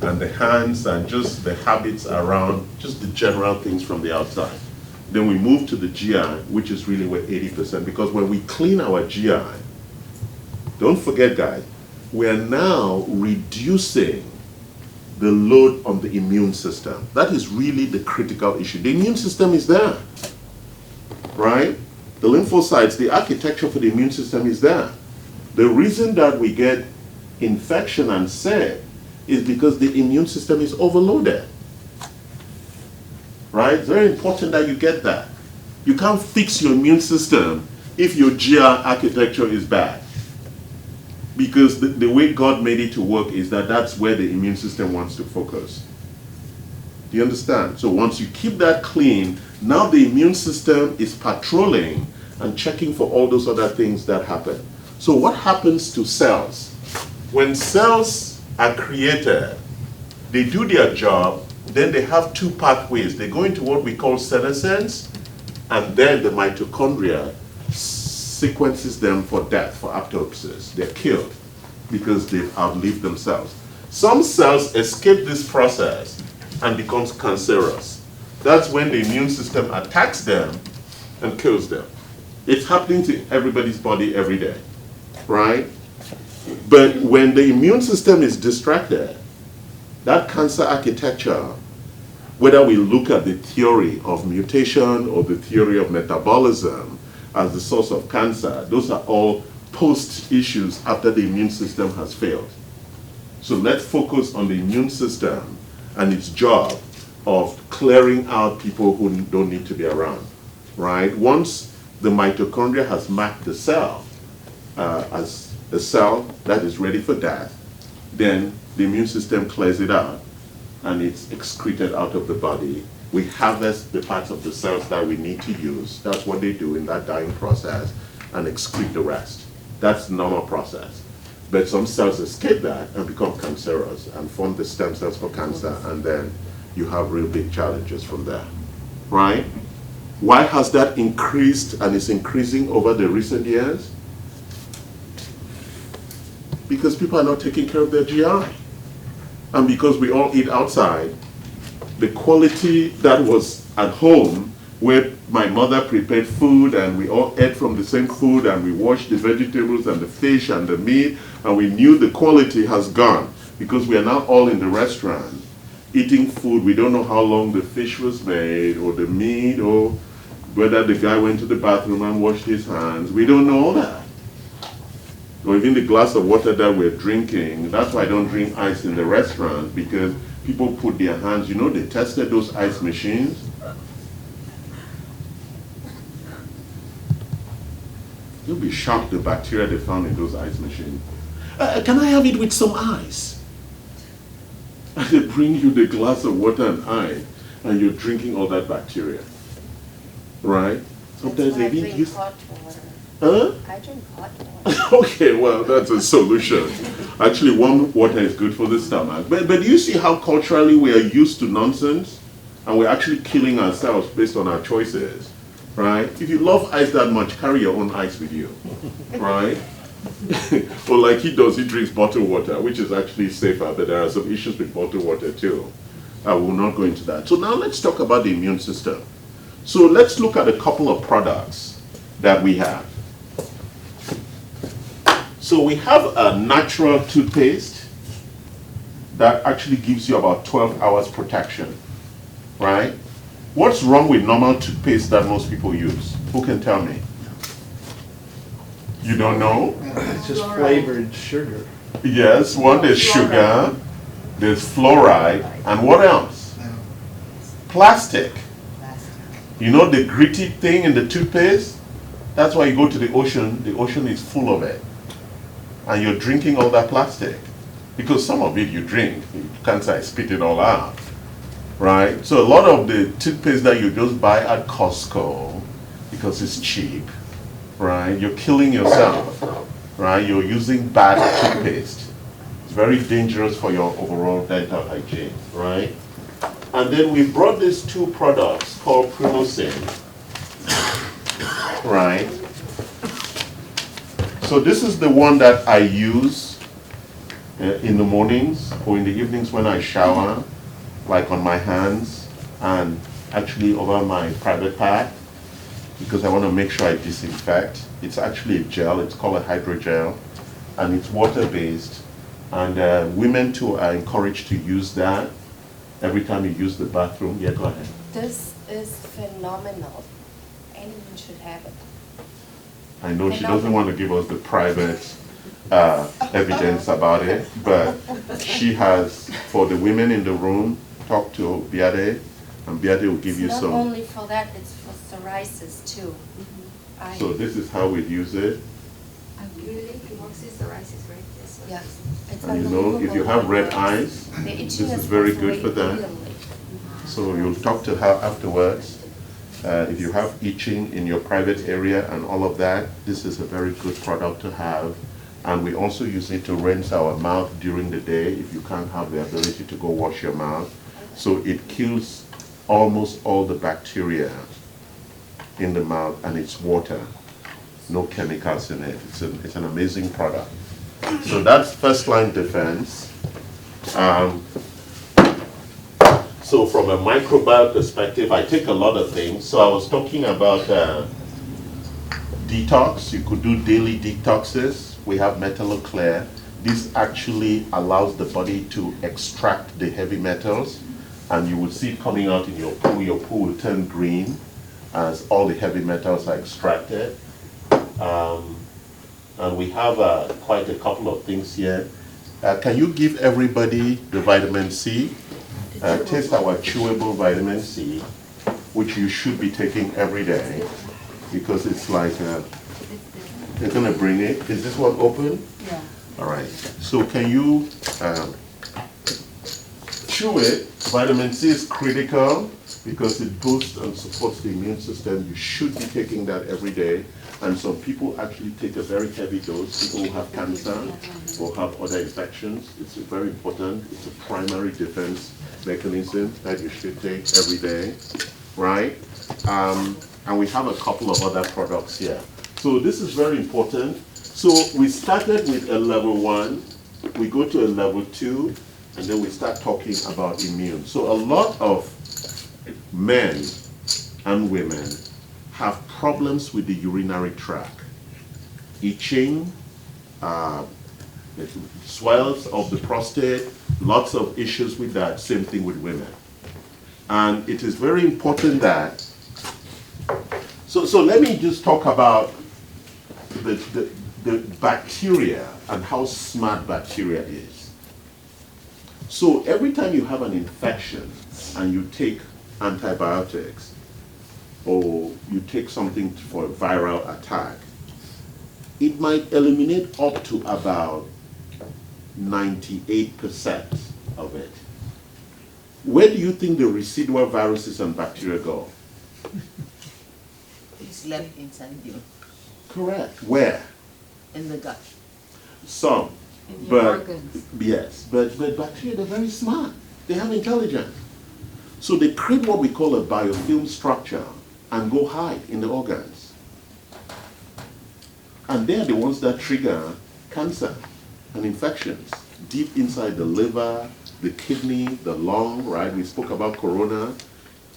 and the hands and just the habits around, just the general things from the outside. Then we move to the GI, which is really where 80%, because when we clean our GI, don't forget guys, we are now reducing the load on the immune system. That is really the critical issue. The immune system is there, right? The lymphocytes, the architecture for the immune system is there. The reason that we get infection and sick is because the immune system is overloaded, right? It's very important that you get that. You can't fix your immune system if your GI architecture is bad. Because the way God made it to work is that that's where the immune system wants to focus. Do you understand? So once you keep that clean, now the immune system is patrolling and checking for all those other things that happen. So what happens to cells? When cells are created, they do their job, then they have 2 pathways. They go into what we call senescence, and then the mitochondria sequences them for death, for apoptosis. They're killed because they've outlived themselves. Some cells escape this process and becomes cancerous. That's when the immune system attacks them and kills them. It's happening to everybody's body every day, right? But when the immune system is distracted, that cancer architecture, whether we look at the theory of mutation or the theory of metabolism as the source of cancer, those are all post issues after the immune system has failed. So let's focus on the immune system and its job of clearing out people who don't need to be around, right? Once the mitochondria has marked the cell as a cell that is ready for death, then the immune system clears it out and it's excreted out of the body. We harvest the parts of the cells that we need to use. That's what they do in that dying process, and excrete the rest. That's the normal process. But some cells escape that and become cancerous and form the stem cells for cancer, and then you have real big challenges from there, right? Why has that increased and is increasing over the recent years? Because people are not taking care of their GI. And because we all eat outside, the quality that was at home, where my mother prepared food and we all ate from the same food and we washed the vegetables and the fish and the meat, and we knew the quality has gone because we are now all in the restaurant eating food. We don't know how long the fish was made or the meat or whether the guy went to the bathroom and washed his hands. We don't know all that. Or even the glass of water that we're drinking. That's why I don't drink ice in the restaurant, because people put their hands, you know, they tested those ice machines. You'll be shocked the bacteria they found in those ice machines. Can I have it with some ice? And they bring you the glass of water and ice, and you're drinking all that bacteria. Right? Sometimes That's why they I even drink use... hot water. Huh? I drink hot water. Okay, well, that's a solution. Actually, warm water is good for the stomach. But do you see how culturally we are used to nonsense? And we're actually killing ourselves based on our choices, right? If you love ice that much, carry your own ice with you, right? Or like he does, he drinks bottled water, which is actually safer, but there are some issues with bottled water too. I will not go into that. So now let's talk about the immune system. So let's look at a couple of products that we have. So we have a natural toothpaste that actually gives you about 12 hours protection, right? What's wrong with normal toothpaste that most people use? Who can tell me? You don't know? It's just flavored sugar. Yes, one is sugar, there's fluoride, and what else? Plastic. You know the gritty thing in the toothpaste? That's why you go to the ocean is full of it. And you're drinking all that plastic. Because some of it you drink, you can't say spit it all out. Right? So a lot of the toothpaste that you just buy at Costco, because it's cheap, right? You're killing yourself, right? You're using bad toothpaste. It's very dangerous for your overall dental hygiene, right? And then we brought these two products called Primocin, right? So this is the one that I use in the mornings or in the evenings when I shower, like on my hands and actually over my private part, because I want to make sure I disinfect. It's actually a gel, it's called a hydrogel, and it's water-based. And women too are encouraged to use that every time you use the bathroom. Yeah, go ahead. This is phenomenal. Anyone should have it. I know she doesn't want to give us the private evidence about it, but she has, for the women in the room, talk to Biade, and Biade will give you It's some. not only for that, it's for psoriasis too. So this is how we use it. Yeah. It's And you know, if you have red eyes, The this itchiness is very goes good for away that. immediately. So you'll talk to her afterwards. If you have itching in your private area and all of that, this is a very good product to have. And we also use it to rinse our mouth during the day if you can't have the ability to go wash your mouth. So it kills almost all the bacteria in the mouth, and it's water, no chemicals in it. It's an amazing product. So that's first line defense. So from a microbial perspective, I take a lot of things. So I was talking about detox. You could do daily detoxes. We have Metalloclear. This actually allows the body to extract the heavy metals, and you will see it coming out in your poo. Your poo will turn green as all the heavy metals are extracted. And we have quite a couple of things here. Can you give everybody the vitamin C? Taste our chewable vitamin C, which you should be taking every day, because it's like, they're gonna bring it. Is this one open? Yeah. All right. So can you chew it Vitamin C is critical because it boosts and supports the immune system. You should be taking that every day. And some people actually take a very heavy dose. People who have cancer or have other infections. It's very important. It's a primary defense mechanism that you should take every day, right? And we have a couple of other products here. So this is very important. So we started with a level 1, we go to a level 2, and then we start talking about immune. So a lot of men and women have problems with the urinary tract. Itching, swells of the prostate, lots of issues with that, same thing with women. And it is very important that, so let me just talk about the bacteria and how smart bacteria is. So every time you have an infection and you take antibiotics or you take something for a viral attack, it might eliminate up to about 98% of it. Where do you think the residual viruses and bacteria go? It's left inside you, Correct. Where? in the gut. Some. In your But organs. yes, but bacteria, they're very smart. They have intelligence. So they create what we call a biofilm structure and go hide in the organs. And they are the ones that trigger cancer and infections deep inside the liver, the kidney, the lung, right? We spoke about corona.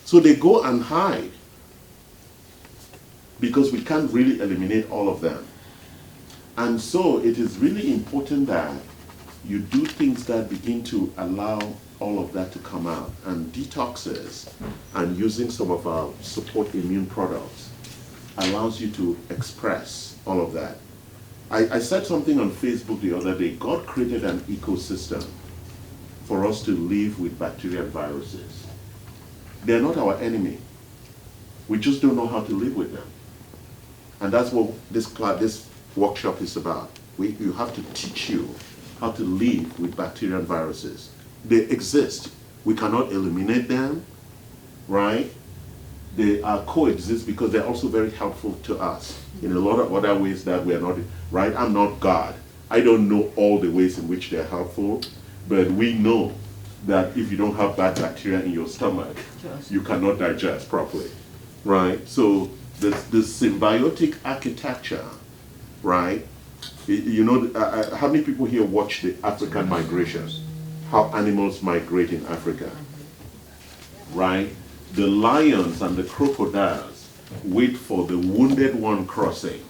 So they go and hide because we can't really eliminate all of them. And so it is really important that you do things that begin to allow all of that to come out. And detoxes and using some of our support immune products allows you to express all of that. I said something on Facebook the other day. God created an ecosystem for us to live with bacteria and viruses. They're not our enemy. We just don't know how to live with them. And that's what this workshop is about. You have to teach you how to live with bacteria and viruses. They exist. We cannot eliminate them, right? They coexist because they're also very helpful to us in a lot of other ways that we are not, right? I'm not God. I don't know all the ways in which they're helpful, but we know that if you don't have bad bacteria in your stomach, you cannot digest properly, right? So the symbiotic architecture, right? You know, how many people here watch the African migration? How animals migrate in Africa, right? The lions and the crocodiles wait for the wounded one crossing.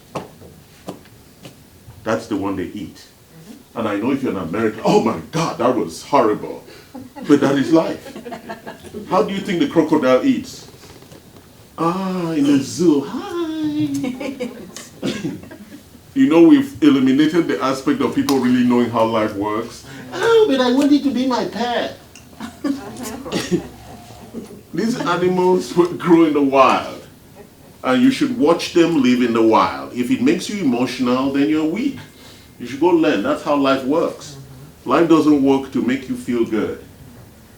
That's the one they eat. And I know if you're an American, oh my God, that was horrible. But that is life. How do you think the crocodile eats? In the zoo, hi. You know, we've eliminated the aspect of people really knowing how life works. Oh, but I want it to be my pet. These animals grow in the wild, and you should watch them live in the wild. If it makes you emotional, then you're weak. You should go learn. That's how life works. Life doesn't work to make you feel good,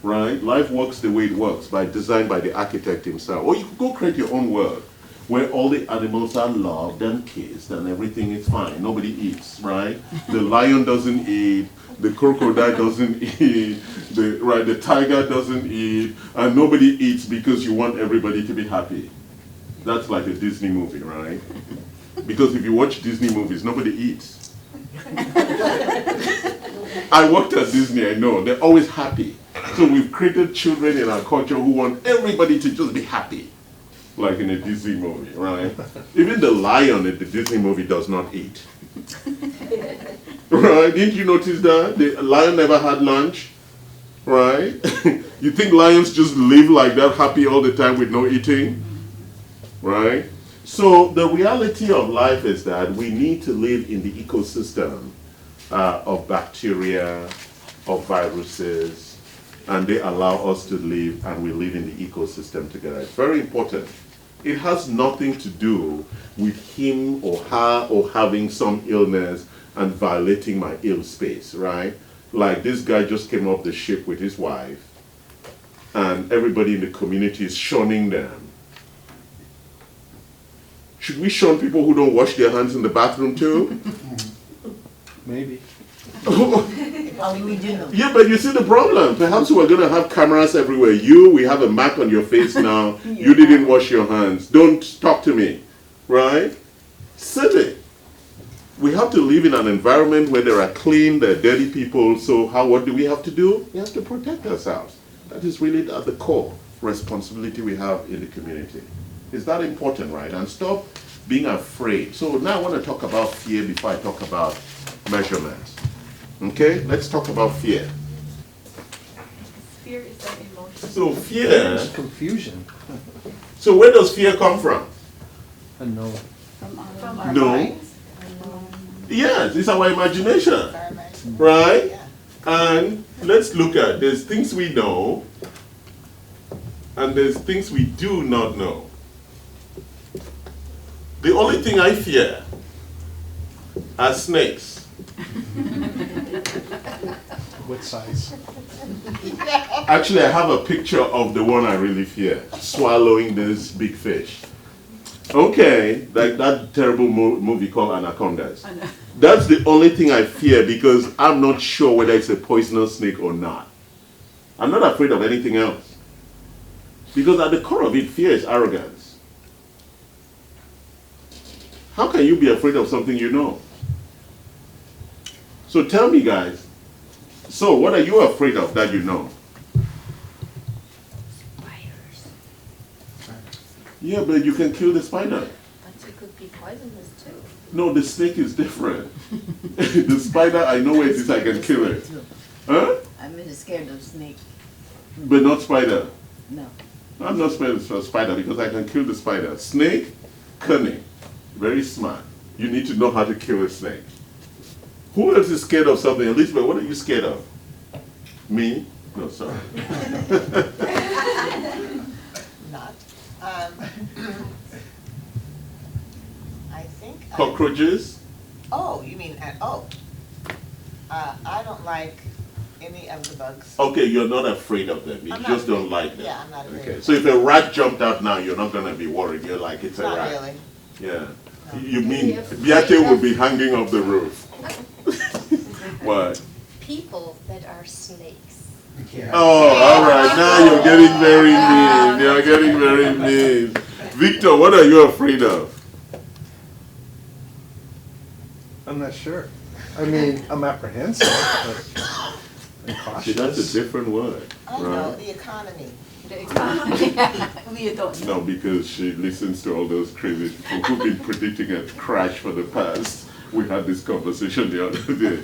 right? Life works the way it works, designed by the architect himself. Or you could go create your own world, where all the animals are loved and kissed and everything is fine. Nobody eats, right? The lion doesn't eat, the crocodile doesn't eat, the tiger doesn't eat, and nobody eats because you want everybody to be happy. That's like a Disney movie, right? Because if you watch Disney movies, nobody eats. I worked at Disney, I know, they're always happy. So we've created children in our culture who want everybody to just be happy. Like in a Disney movie, right? Even the lion in the Disney movie does not eat. Right? Didn't you notice that? The lion never had lunch, right? You think lions just live like that, happy all the time with no eating? Right? So the reality of life is that we need to live in the ecosystem of bacteria, of viruses, and they allow us to live, and we live in the ecosystem together. It's very important. It has nothing to do with him or her or having some illness and violating my ill space, right? Like this guy just came off the ship with his wife, and everybody in the community is shunning them. Should we shun people who don't wash their hands in the bathroom too? Maybe. Oh, we do know. Yeah, but you see the problem. Perhaps we're going to have cameras everywhere. We have a mark on your face now. You didn't wash your hands. Don't talk to me. Right? Silly. We have to live in an environment where there are clean, there are dirty people. So what do we have to do? We have to protect ourselves. That is really at the core responsibility we have in the community. Is that important, right? And stop being afraid. So now I want to talk about fear before I talk about measurements. Okay, let's talk about fear. Fear is an emotion. So fear, There's confusion. so where does fear come from? No. From our No. minds. Yes, it's our imagination, Our minds. right? Yeah. And let's look at, there's things we know, and there's things we do not know. The only thing I fear are snakes. What size? Actually, I have a picture of the one I really fear, swallowing this big fish. Okay, like that terrible movie called Anacondas. That's the only thing I fear because I'm not sure whether it's a poisonous snake or not. I'm not afraid of anything else. Because at the core of it, fear is arrogance. How can you be afraid of something you know? So tell me, guys, so what are you afraid of that you know? Spiders. Yeah, but you can kill the spider. But it could be poisonous too. No, the snake is different. The spider, I know where it is, I can kill it. Huh? I'm really scared of snake. But not spider. No. I'm not scared of spider because I can kill the spider. Snake, cunning, very smart. You need to know how to kill a snake. Who else is scared of something? Elizabeth, what are you scared of? Me? No, sorry. Not. I think. Cockroaches? You mean, I don't like any of the bugs. Okay, you're not afraid of them. You I'm not just don't afraid. like them. Yeah, I'm not afraid Okay, of so if a rat jumped out now, you're not going to be worried. You're like, it's a Not rat. really. Yeah. No. You mean You're afraid Biate will of- be hanging off the roof. What? People that are snakes. Oh, all right. Now you're getting very mean. You're getting very mean. Victor, what are you afraid of? I'm not sure. I mean, I'm apprehensive, but I'm See, that's cautious. a different word, I know, right? the economy. The economy, we don't know. No, because she listens to all those crazy people who've been predicting a crash for the past. We had this conversation the other day,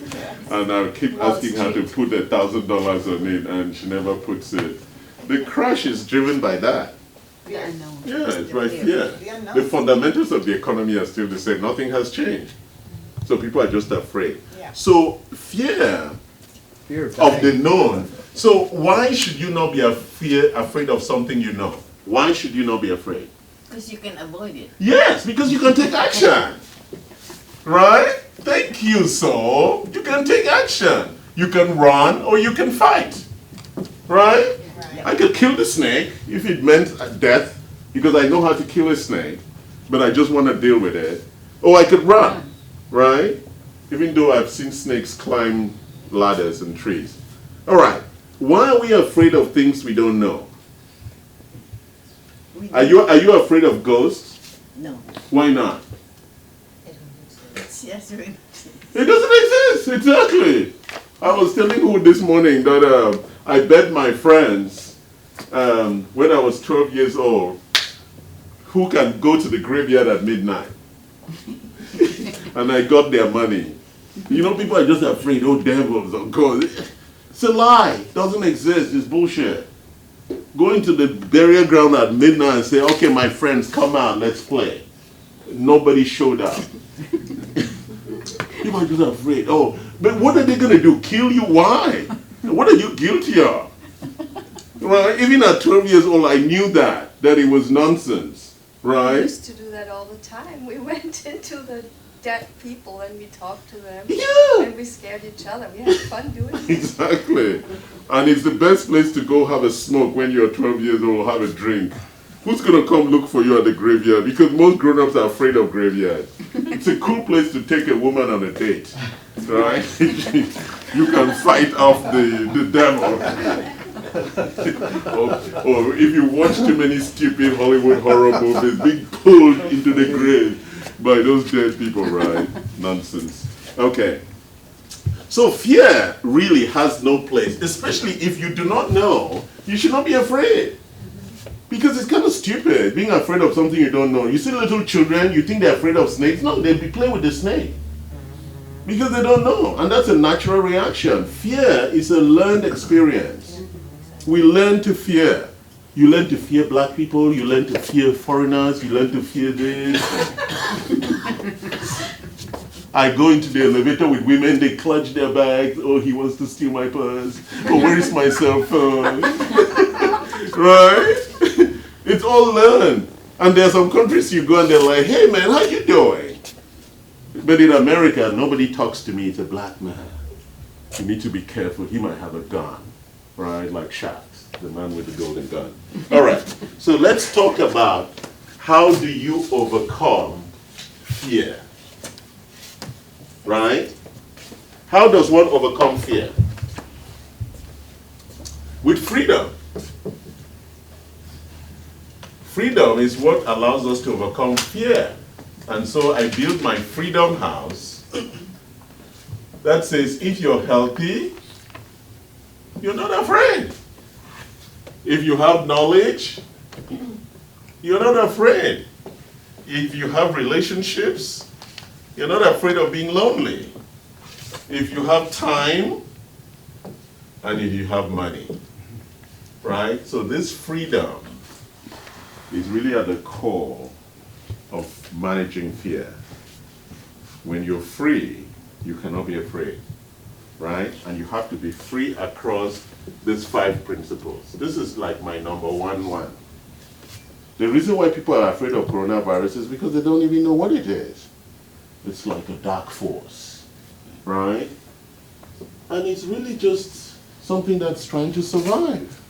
and I keep Wall asking her to Street. put $1,000 on it, and she never puts it. The crash is driven by that. The unknown. Yeah, it's by fear. The unknown. The fundamentals of the economy are still the same. Nothing has changed. So people are just afraid. Yeah. So fear Fear of of the dying. known. So why should you not be afraid of something you know? Why should you not be afraid? Because you can avoid it. Yes, because you can take action. Right? Thank you, so you can take action. You can run or you can fight. Right? Right. I could kill the snake if it meant death, because I know how to kill a snake, but I just want to deal with it. Or I could run, right? Even though I've seen snakes climb ladders and trees. All right. Why are we afraid of things we don't know? Are you afraid of ghosts? No. Why not? It's just really. It doesn't exist, exactly. I was telling who this morning that I bet my friends when I was 12 years old who can go to the graveyard at midnight. And I got their money. You know, people are just afraid, oh, devils or ghosts. It's a lie. It doesn't exist. It's bullshit. Going to the burial ground at midnight and say, okay, my friends, come out, let's play. Nobody showed up. People are just afraid. Oh, but what are they going to do? Kill you? Why? What are you guilty of? Well, even at 12 years old, I knew that it was nonsense, We right? used to do that all the time. We went into the dead people and we talked to them. Yeah. And we scared each other. We had fun doing it. Exactly. And it's the best place to go have a smoke when you're 12 years old, have a drink. Who's going to come look for you at the graveyard? Because most grown-ups are afraid of graveyards. It's a cool place to take a woman on a date, right? You can fight off the devil. or if you watch too many stupid Hollywood horror movies, being pulled into the grave by those dead people, right? Nonsense. Okay. So fear really has no place, especially if you do not know. You should not be afraid. Because it's kind of stupid, being afraid of something you don't know. You see little children, you think they're afraid of snakes. No, they'll be playing with the snake. Because they don't know. And that's a natural reaction. Fear is a learned experience. We learn to fear. You learn to fear black people, you learn to fear foreigners, you learn to fear this. I go into the elevator with women, they clutch their bags. Oh, he wants to steal my purse. Oh, where is my cell phone? Right? It's all learned. And there are some countries you go and they're like, hey man, how you doing? But in America, nobody talks to me, it's a black man. You need to be careful, he might have a gun. Right? Like Sharks, the man with the golden gun. All right, so let's talk about how do you overcome fear? Right? How does one overcome fear? With freedom. Freedom is what allows us to overcome fear. And so I built my freedom house that says if you're healthy, you're not afraid. If you have knowledge, you're not afraid. If you have relationships, you're not afraid of being lonely. If you have time, and if you have money, right? So this freedom is really at the core of managing fear. When you're free, you cannot be afraid, right? And you have to be free across these 5 principles. This is like my number one. The reason why people are afraid of coronavirus is because they don't even know what it is. It's like a dark force, right? And it's really just something that's trying to survive.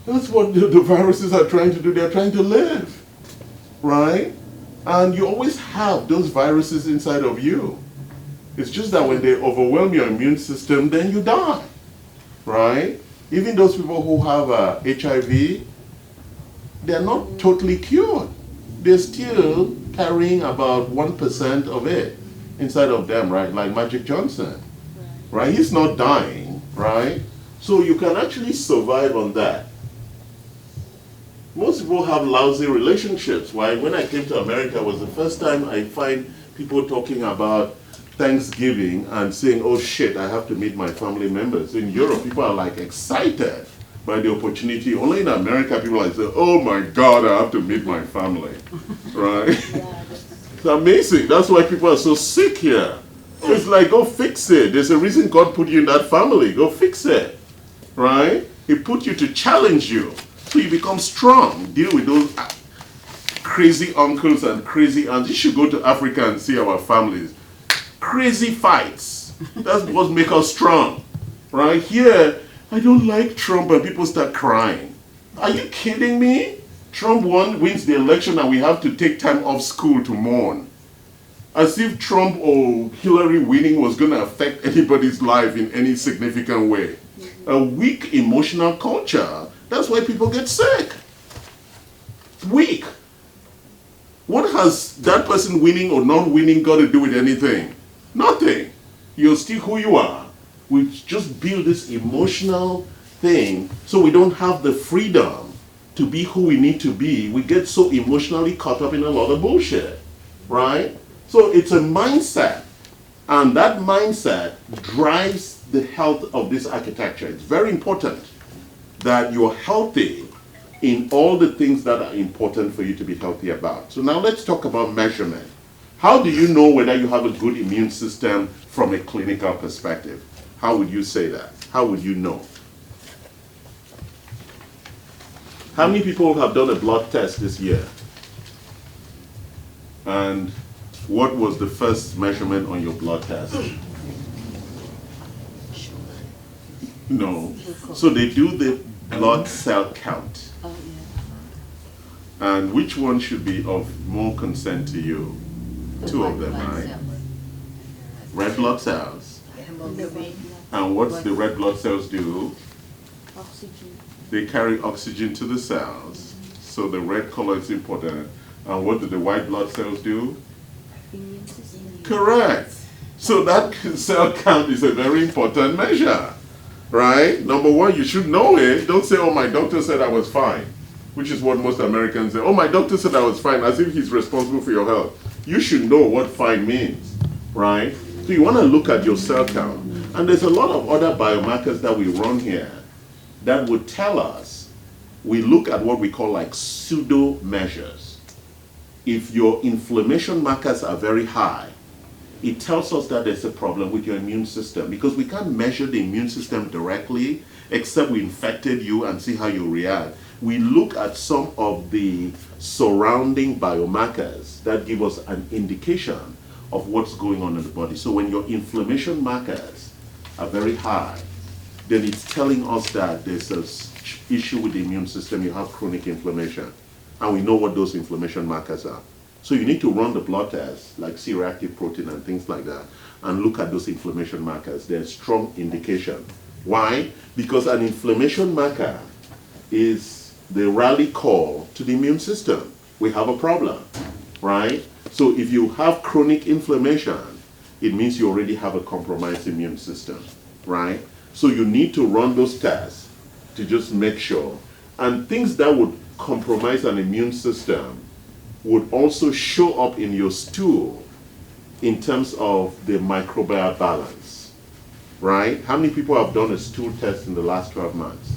That's what the viruses are trying to do. They're trying to live, right? And you always have those viruses inside of you. It's just that when they overwhelm your immune system, then you die, right? Even those people who have HIV, they're not totally cured. They're still carrying about 1% of it inside of them, right? Like Magic Johnson, right? He's not dying, right? So you can actually survive on that. Most people have lousy relationships. Why? When I came to America, it was the first time I find people talking about Thanksgiving and saying, oh shit, I have to meet my family members. In Europe, people are like excited by the opportunity. Only in America, people are saying, oh my God, I have to meet my family, right? It's amazing. That's why people are so sick here. It's like, go fix it. There's a reason God put you in that family. Go fix it, right? He put you to challenge you. So you become strong. Deal with those crazy uncles and crazy aunts. You should go to Africa and see our families. Crazy fights. That's what makes us strong. Right? Here, I don't like Trump, and people start crying. Are you kidding me? Trump wins the election and we have to take time off school to mourn. As if Trump or Hillary winning was going to affect anybody's life in any significant way. A weak emotional culture. That's why people get sick. Weak. What has that person winning or not winning got to do with anything? Nothing. You're still who you are. We just build this emotional thing so we don't have the freedom to be who we need to be. We get so emotionally caught up in a lot of bullshit, right? So it's a mindset, and that mindset drives the health of this architecture. It's very important that you're healthy in all the things that are important for you to be healthy about. So now let's talk about measurement. How do you know whether you have a good immune system from a clinical perspective? How would you say that? How would you know? How many people have done a blood test this year? And what was the first measurement on your blood test? No. So they do the blood cell count. Oh, And which one should be of more concern to you? yeah. Two of them, right? Red blood cells. And what's the red blood cells do? Oxygen. They carry oxygen to the cells. So the red color is important. And what do the white blood cells do? Immune system. Correct. So that cell count is a very important measure, right? Number one, you should know it. Don't say, oh, my doctor said I was fine, which is what most Americans say. Oh, my doctor said I was fine, as if he's responsible for your health. You should know what fine means, right? So you want to look at your cell count. And there's a lot of other biomarkers that we run here that would tell us, we look at what we call like pseudo measures. If your inflammation markers are very high, it tells us that there's a problem with your immune system, because we can't measure the immune system directly except we infected you and see how you react. We look at some of the surrounding biomarkers that give us an indication of what's going on in the body. So when your inflammation markers are very high, then it's telling us that there's an issue with the immune system, you have chronic inflammation. And we know what those inflammation markers are. So you need to run the blood tests, like C-reactive protein and things like that, and look at those inflammation markers. They're a strong indication. Why? Because an inflammation marker is the rally call to the immune system. We have a problem, right? So if you have chronic inflammation, it means you already have a compromised immune system, right? So you need to run those tests to just make sure. And things that would compromise an immune system would also show up in your stool in terms of the microbial balance, right? How many people have done a stool test in the last 12 months?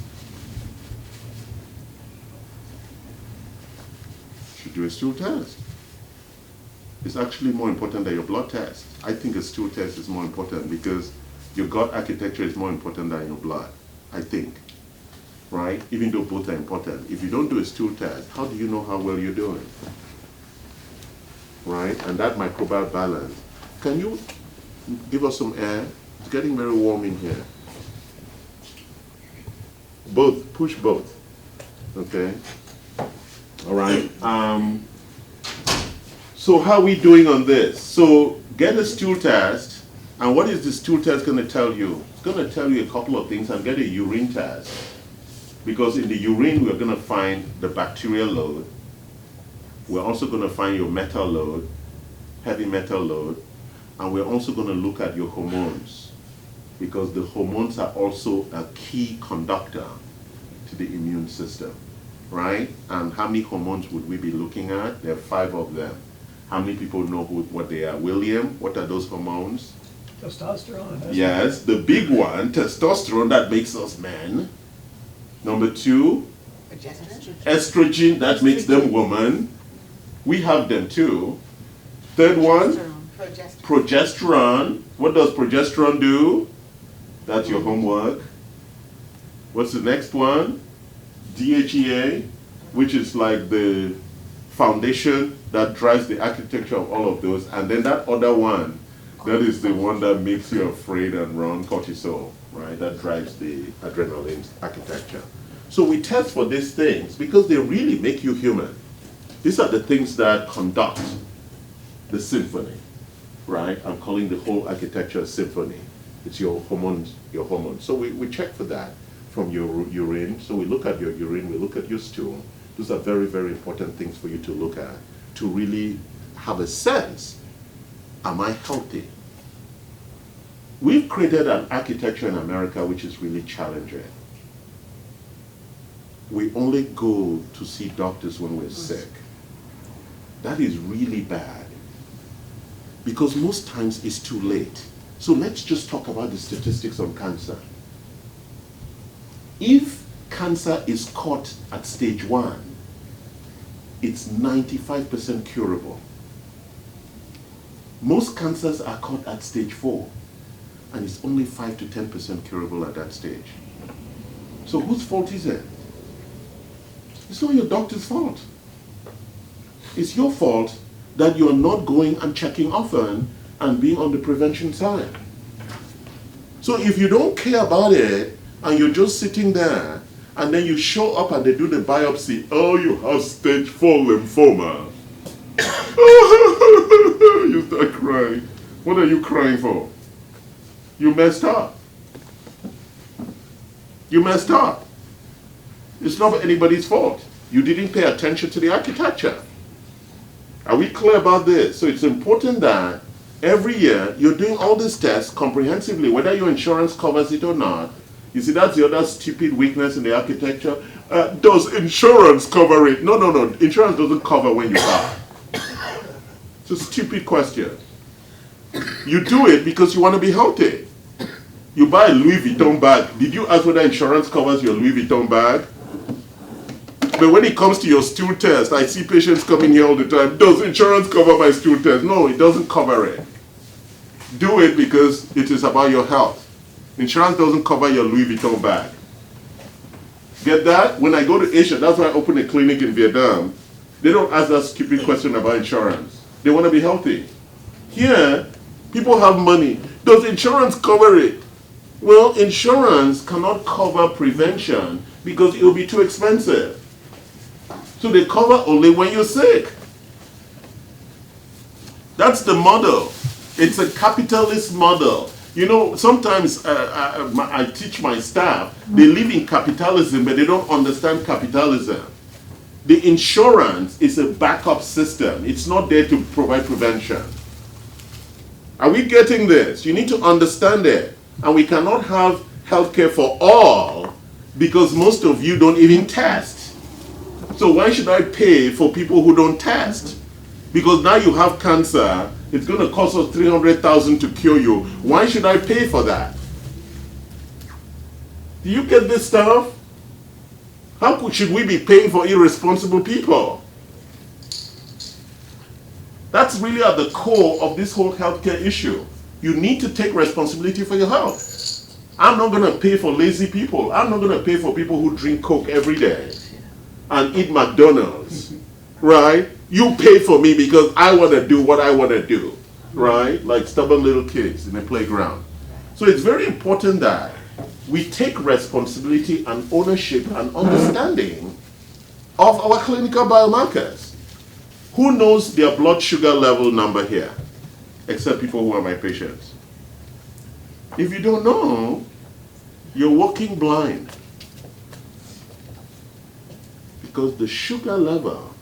Should do a stool test. It's actually more important than your blood test. I think a stool test is more important because your gut architecture is more important than your blood, I think, right? Even though both are important. If you don't do a stool test, how do you know how well you're doing? Right? And that microbial balance. Can you give us some air? It's getting very warm in here. Both, push both. Okay? All right. So how are we doing on this? So get a stool test. And what is the stool test going to tell you? It's going to tell you a couple of things. And get a urine test. Because in the urine, we're going to find the bacterial load. We're also going to find your metal load, heavy metal load. And we're also going to look at your hormones. Because the hormones are also a key conductor to the immune system. Right? And how many hormones would we be looking at? There are 5 of them. How many people know what they are? William, what are those hormones? Testosterone. Yes, the big one, testosterone, that makes us men. Number 2, estrogen, that makes them woman. We have them too. Third one, progesterone. What does progesterone do? That's your homework. What's the next one? DHEA, which is like the foundation that drives the architecture of all of those. And then that other one, that is the one that makes you afraid and run, cortisol, right? That drives the adrenaline architecture. So we test for these things because they really make you human. These are the things that conduct the symphony, right? I'm calling the whole architecture a symphony. It's your hormones, your hormones. So we check for that from your urine. So we look at your urine, we look at your stool. Those are very, very important things for you to look at to really have a sense, am I healthy? We've created an architecture in America which is really challenging. We only go to see doctors when we're sick. That is really bad because most times it's too late. So let's just talk about the statistics on cancer. If cancer is caught at stage 1, it's 95% curable. Most cancers are caught at stage 4, and it's only 5 to 10% curable at that stage. So whose fault is it? It's not your doctor's fault. It's your fault that you're not going and checking often and being on the prevention side. So if you don't care about it and you're just sitting there and then you show up and they do the biopsy, oh, you have stage 4 lymphoma. You start crying. What are you crying for? You messed up. You messed up. It's not anybody's fault. You didn't pay attention to the architecture. Are we clear about this? So it's important that every year you're doing all these tests comprehensively, whether your insurance covers it or not. You see, that's the other stupid weakness in the architecture. Does insurance cover it? No, no, no. Insurance doesn't cover when you die. It's a stupid question. You do it because you want to be healthy. You buy a Louis Vuitton bag. Did you ask whether insurance covers your Louis Vuitton bag? But when it comes to your stool test, I see patients coming here all the time. Does insurance cover my stool test? No, it doesn't cover it. Do it because it is about your health. Insurance doesn't cover your Louis Vuitton bag. Get that? When I go to Asia, that's why I open a clinic in Vietnam. They don't ask that stupid question about insurance. They want to be healthy. Here, people have money. Does insurance cover it? Well, insurance cannot cover prevention because it will be too expensive. So they cover only when you're sick. That's the model. It's a capitalist model. You know, sometimes I teach my staff, they live in capitalism, but they don't understand capitalism. The insurance is a backup system. It's not there to provide prevention. Are we getting this? You need to understand it. And we cannot have healthcare for all because most of you don't even test. So why should I pay for people who don't test? Because now you have cancer, it's going to cost us $300,000 to cure you. Why should I pay for that? Do you get this stuff? Should we be paying for irresponsible people? That's really at the core of this whole healthcare issue. You need to take responsibility for your health. I'm not going to pay for lazy people. I'm not going to pay for people who drink Coke every day and eat McDonald's, right? You pay for me because I want to do what I want to do, right? Like stubborn little kids in a playground. So it's very important that we take responsibility and ownership and understanding of our clinical biomarkers. Who knows their blood sugar level number here? Except people who are my patients. If you don't know, you're walking blind. Because the sugar level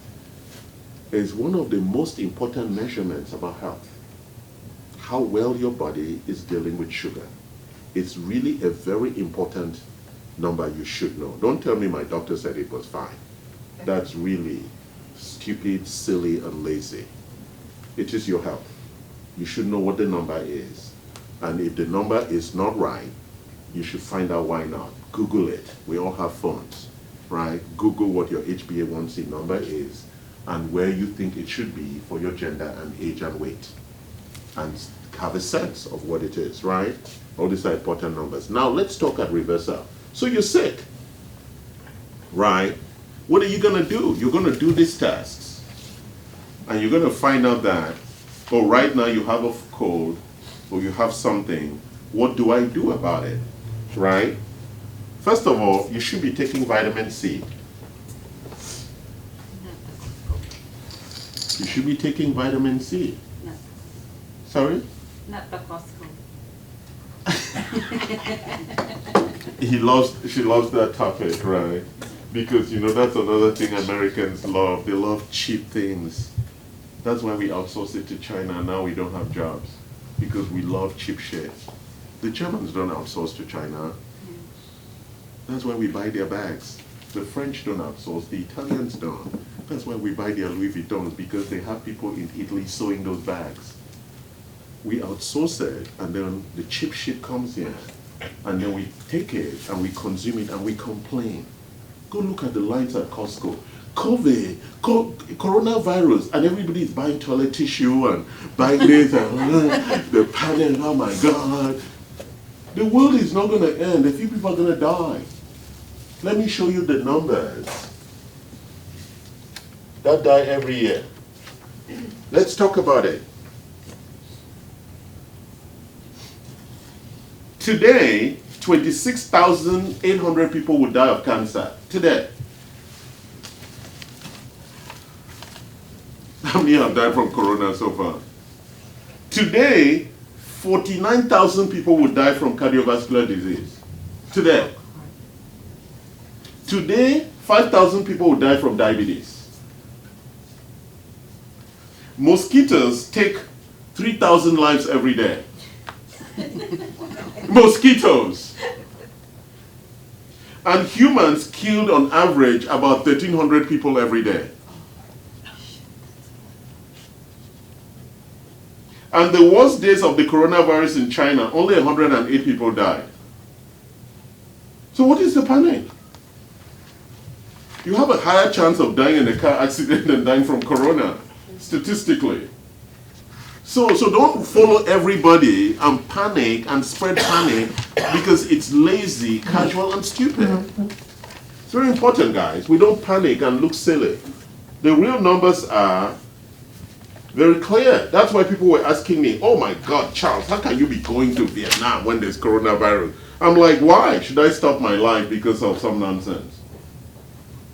is one of the most important measurements about health. How well your body is dealing with sugar. It's really a very important number you should know. Don't tell me my doctor said it was fine. That's really stupid, silly, and lazy. It is your health. You should know what the number is. And if the number is not right, you should find out why not. Google it. We all have phones, right? Google what your HbA1c number is and where you think it should be for your gender and age and weight. And have a sense of what it is, right? All these are important numbers. Now let's talk at reversal. So you're sick, right? What are you going to do? You're going to do these tests. And you're going to find out that, oh, right now you have a cold or you have something. What do I do about it, right? First of all, you should be taking vitamin C. You should be taking vitamin C. No, Sorry? not the Costco. She loves that topic, right? Because, you know, that's another thing Americans love. They love cheap things. That's why we outsource it to China. Now we don't have jobs. Because we love cheap shit. The Germans don't outsource to China. That's why we buy their bags. The French don't outsource. The Italians don't. That's why we buy their Louis Vuittons, because they have people in Italy sewing those bags. We outsource it, and then the cheap shit comes here. And then we take it, and we consume it, and we complain. Go look at the lines at Costco. COVID, coronavirus, and everybody is buying toilet tissue and buying this and the panic, oh my God. The world is not going to end. A few people are going to die. Let me show you the numbers that die every year. Let's talk about it. Today, 26,800 people would die of cancer. Today. How many have died from corona so far? Today, 49,000 people would die from cardiovascular disease. Today. Today, 5,000 people would die from diabetes. Mosquitoes take 3,000 lives every day. Mosquitoes. And humans killed on average about 1,300 people every day. And the worst days of the coronavirus in China, only 108 people died. So what is the panic? You have a higher chance of dying in a car accident than dying from corona, statistically. So don't follow everybody and panic and spread panic because it's lazy, casual, and stupid. It's very important, guys. We don't panic and look silly. The real numbers are very clear. That's why people were asking me, oh my God, Charles, how can you be going to Vietnam when there's coronavirus? I'm like, why should I stop my life because of some nonsense?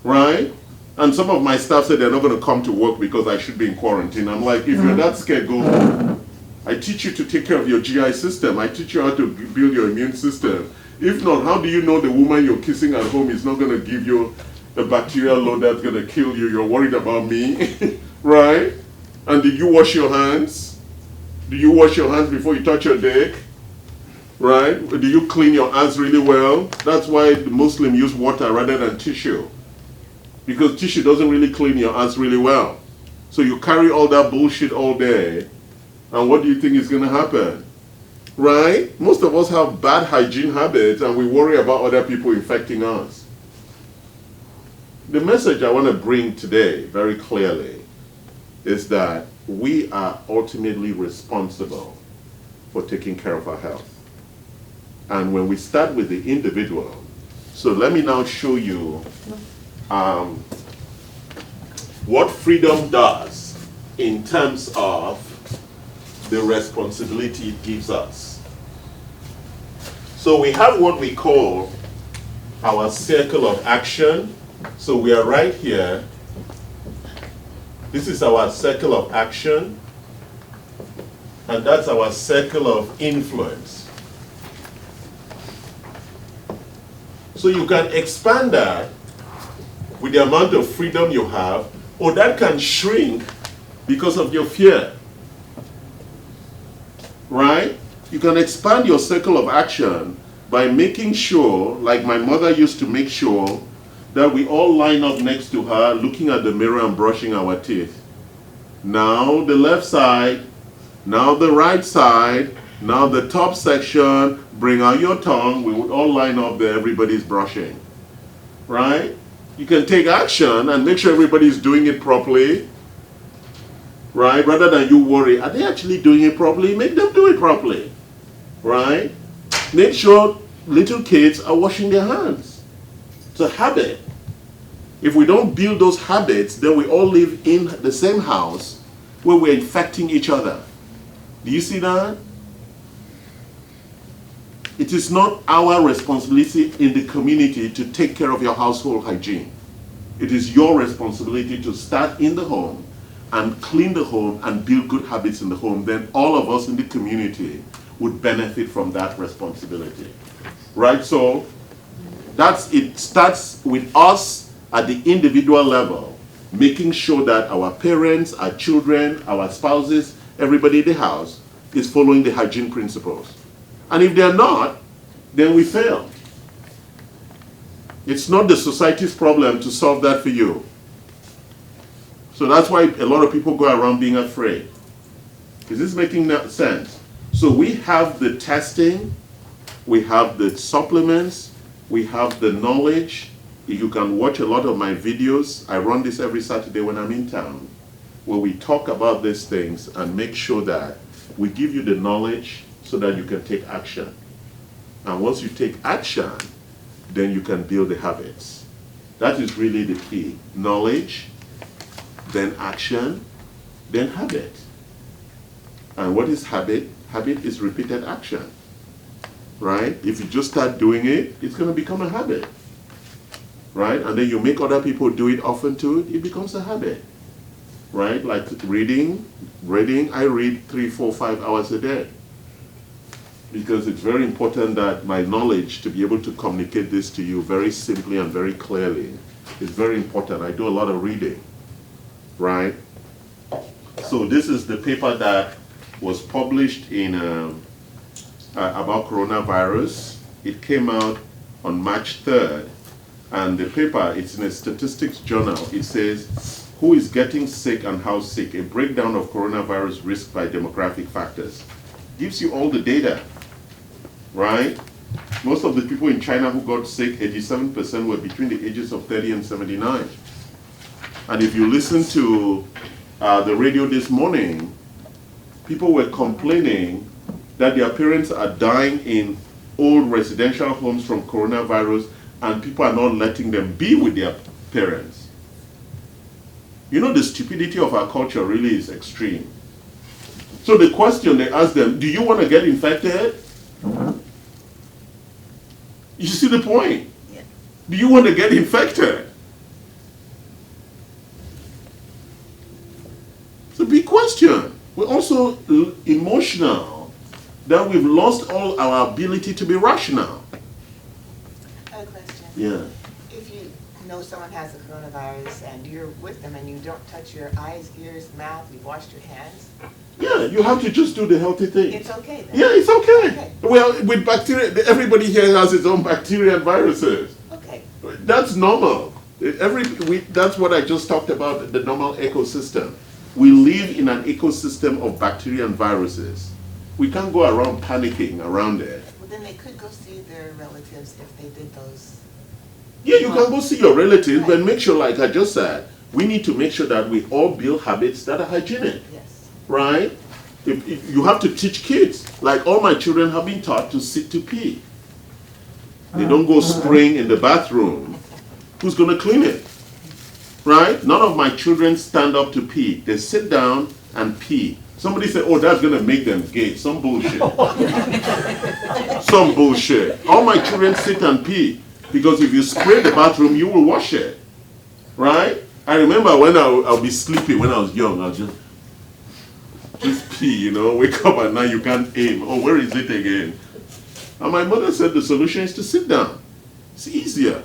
Right? And some of my staff said they're not going to come to work because I should be in quarantine. I'm like, if you're that scared, go home. I teach you to take care of your GI system. I teach you how to build your immune system. If not, how do you know the woman you're kissing at home is not going to give you a bacterial load that's going to kill you? You're worried about me, right? And did you wash your hands? Do you wash your hands before you touch your dick? Right? Do you clean your hands really well? That's why the Muslims use water rather than tissue. Because tissue doesn't really clean your hands really well. So you carry all that bullshit all day, and what do you think is going to happen? Right? Most of us have bad hygiene habits, and we worry about other people infecting us. The message I want to bring today, very clearly, is that we are ultimately responsible for taking care of our health. And when we start with the individual, so let me now show you what freedom does in terms of the responsibility it gives us. So we have what we call our circle of action. So we are right here. This is our circle of action, and that's our circle of influence. So you can expand that with the amount of freedom you have, or that can shrink because of your fear. Right? You can expand your circle of action by making sure, like my mother used to make sure, that we all line up next to her, looking at the mirror and brushing our teeth. Now the left side, now the right side, now the top section, bring out your tongue. We would all line up there, everybody's brushing. Right? You can take action and make sure everybody's doing it properly. Right? Rather than you worry, are they actually doing it properly? Make them do it properly. Right? Make sure little kids are washing their hands. It's a habit. If we don't build those habits, then we all live in the same house where we're infecting each other. Do you see that? It is not our responsibility in the community to take care of your household hygiene. It is your responsibility to start in the home and clean the home and build good habits in the home. Then all of us in the community would benefit from that responsibility. Right? So it starts with us at the individual level, making sure that our parents, our children, our spouses, everybody in the house is following the hygiene principles. And if they're not, then we fail. It's not the society's problem to solve that for you. So that's why a lot of people go around being afraid. Is this making sense? So we have the testing, we have the supplements, we have the knowledge. You can watch a lot of my videos. I run this every Saturday when I'm in town, where we talk about these things and make sure that we give you the knowledge so that you can take action. And once you take action, then you can build the habits. That is really the key. Knowledge, then action, then habit. And what is habit? Habit is repeated action, right? If you just start doing it, it's going to become a habit, right? And then you make other people do it often too, it becomes a habit, right? Like reading, I read 3, 4, 5 hours a day. Because it's very important that my knowledge, to be able to communicate this to you very simply and very clearly, is very important. I do a lot of reading, right? So this is the paper that was published in about coronavirus. It came out on March 3rd, and the paper, it's in a statistics journal. It says, who is getting sick and how sick? A breakdown of coronavirus risk by demographic factors. Gives you all the data, right? Most of the people in China who got sick, 87% were between the ages of 30 and 79. And if you listen to the radio this morning, people were complaining that their parents are dying in old residential homes from coronavirus, and people are not letting them be with their parents. You know, the stupidity of our culture really is extreme. So the question they ask them, do you want to get infected? You see the point? Yeah. Do you want to get infected? It's a big question. We're also emotional, that we've lost all our ability to be rational. I have a question. Yeah. If you know someone has the coronavirus and you're with them and you don't touch your eyes, ears, mouth, you've washed your hands, Yeah, you have to just do the healthy thing. it's okay then? Yeah, it's okay. Okay. Well, with bacteria, everybody here has its own bacteria and viruses. Okay. That's normal. That's what I just talked about, the normal ecosystem. We live in an ecosystem of bacteria and viruses. We can't go around panicking around it. Well, then they could go see their relatives if they did those. Yeah, you can go see your relatives, but Right. make sure, like I just said, we need to make sure that we all build habits that are hygienic, Yes. right? If you have to teach kids, like all my children have been taught to sit to pee. They don't go spraying in the bathroom. Who's going to clean it? Right? None of my children stand up to pee. They sit down and pee. Somebody said, oh, that's going to make them gay. Some bullshit. Some bullshit. All my children sit and pee. Because if you spray the bathroom, you will wash it. Right? I remember when I'll be sleeping when I was young. I'll just pee, you know. Wake up at night, you can't aim. Oh, where is it again? And my mother said the solution is to sit down. It's easier.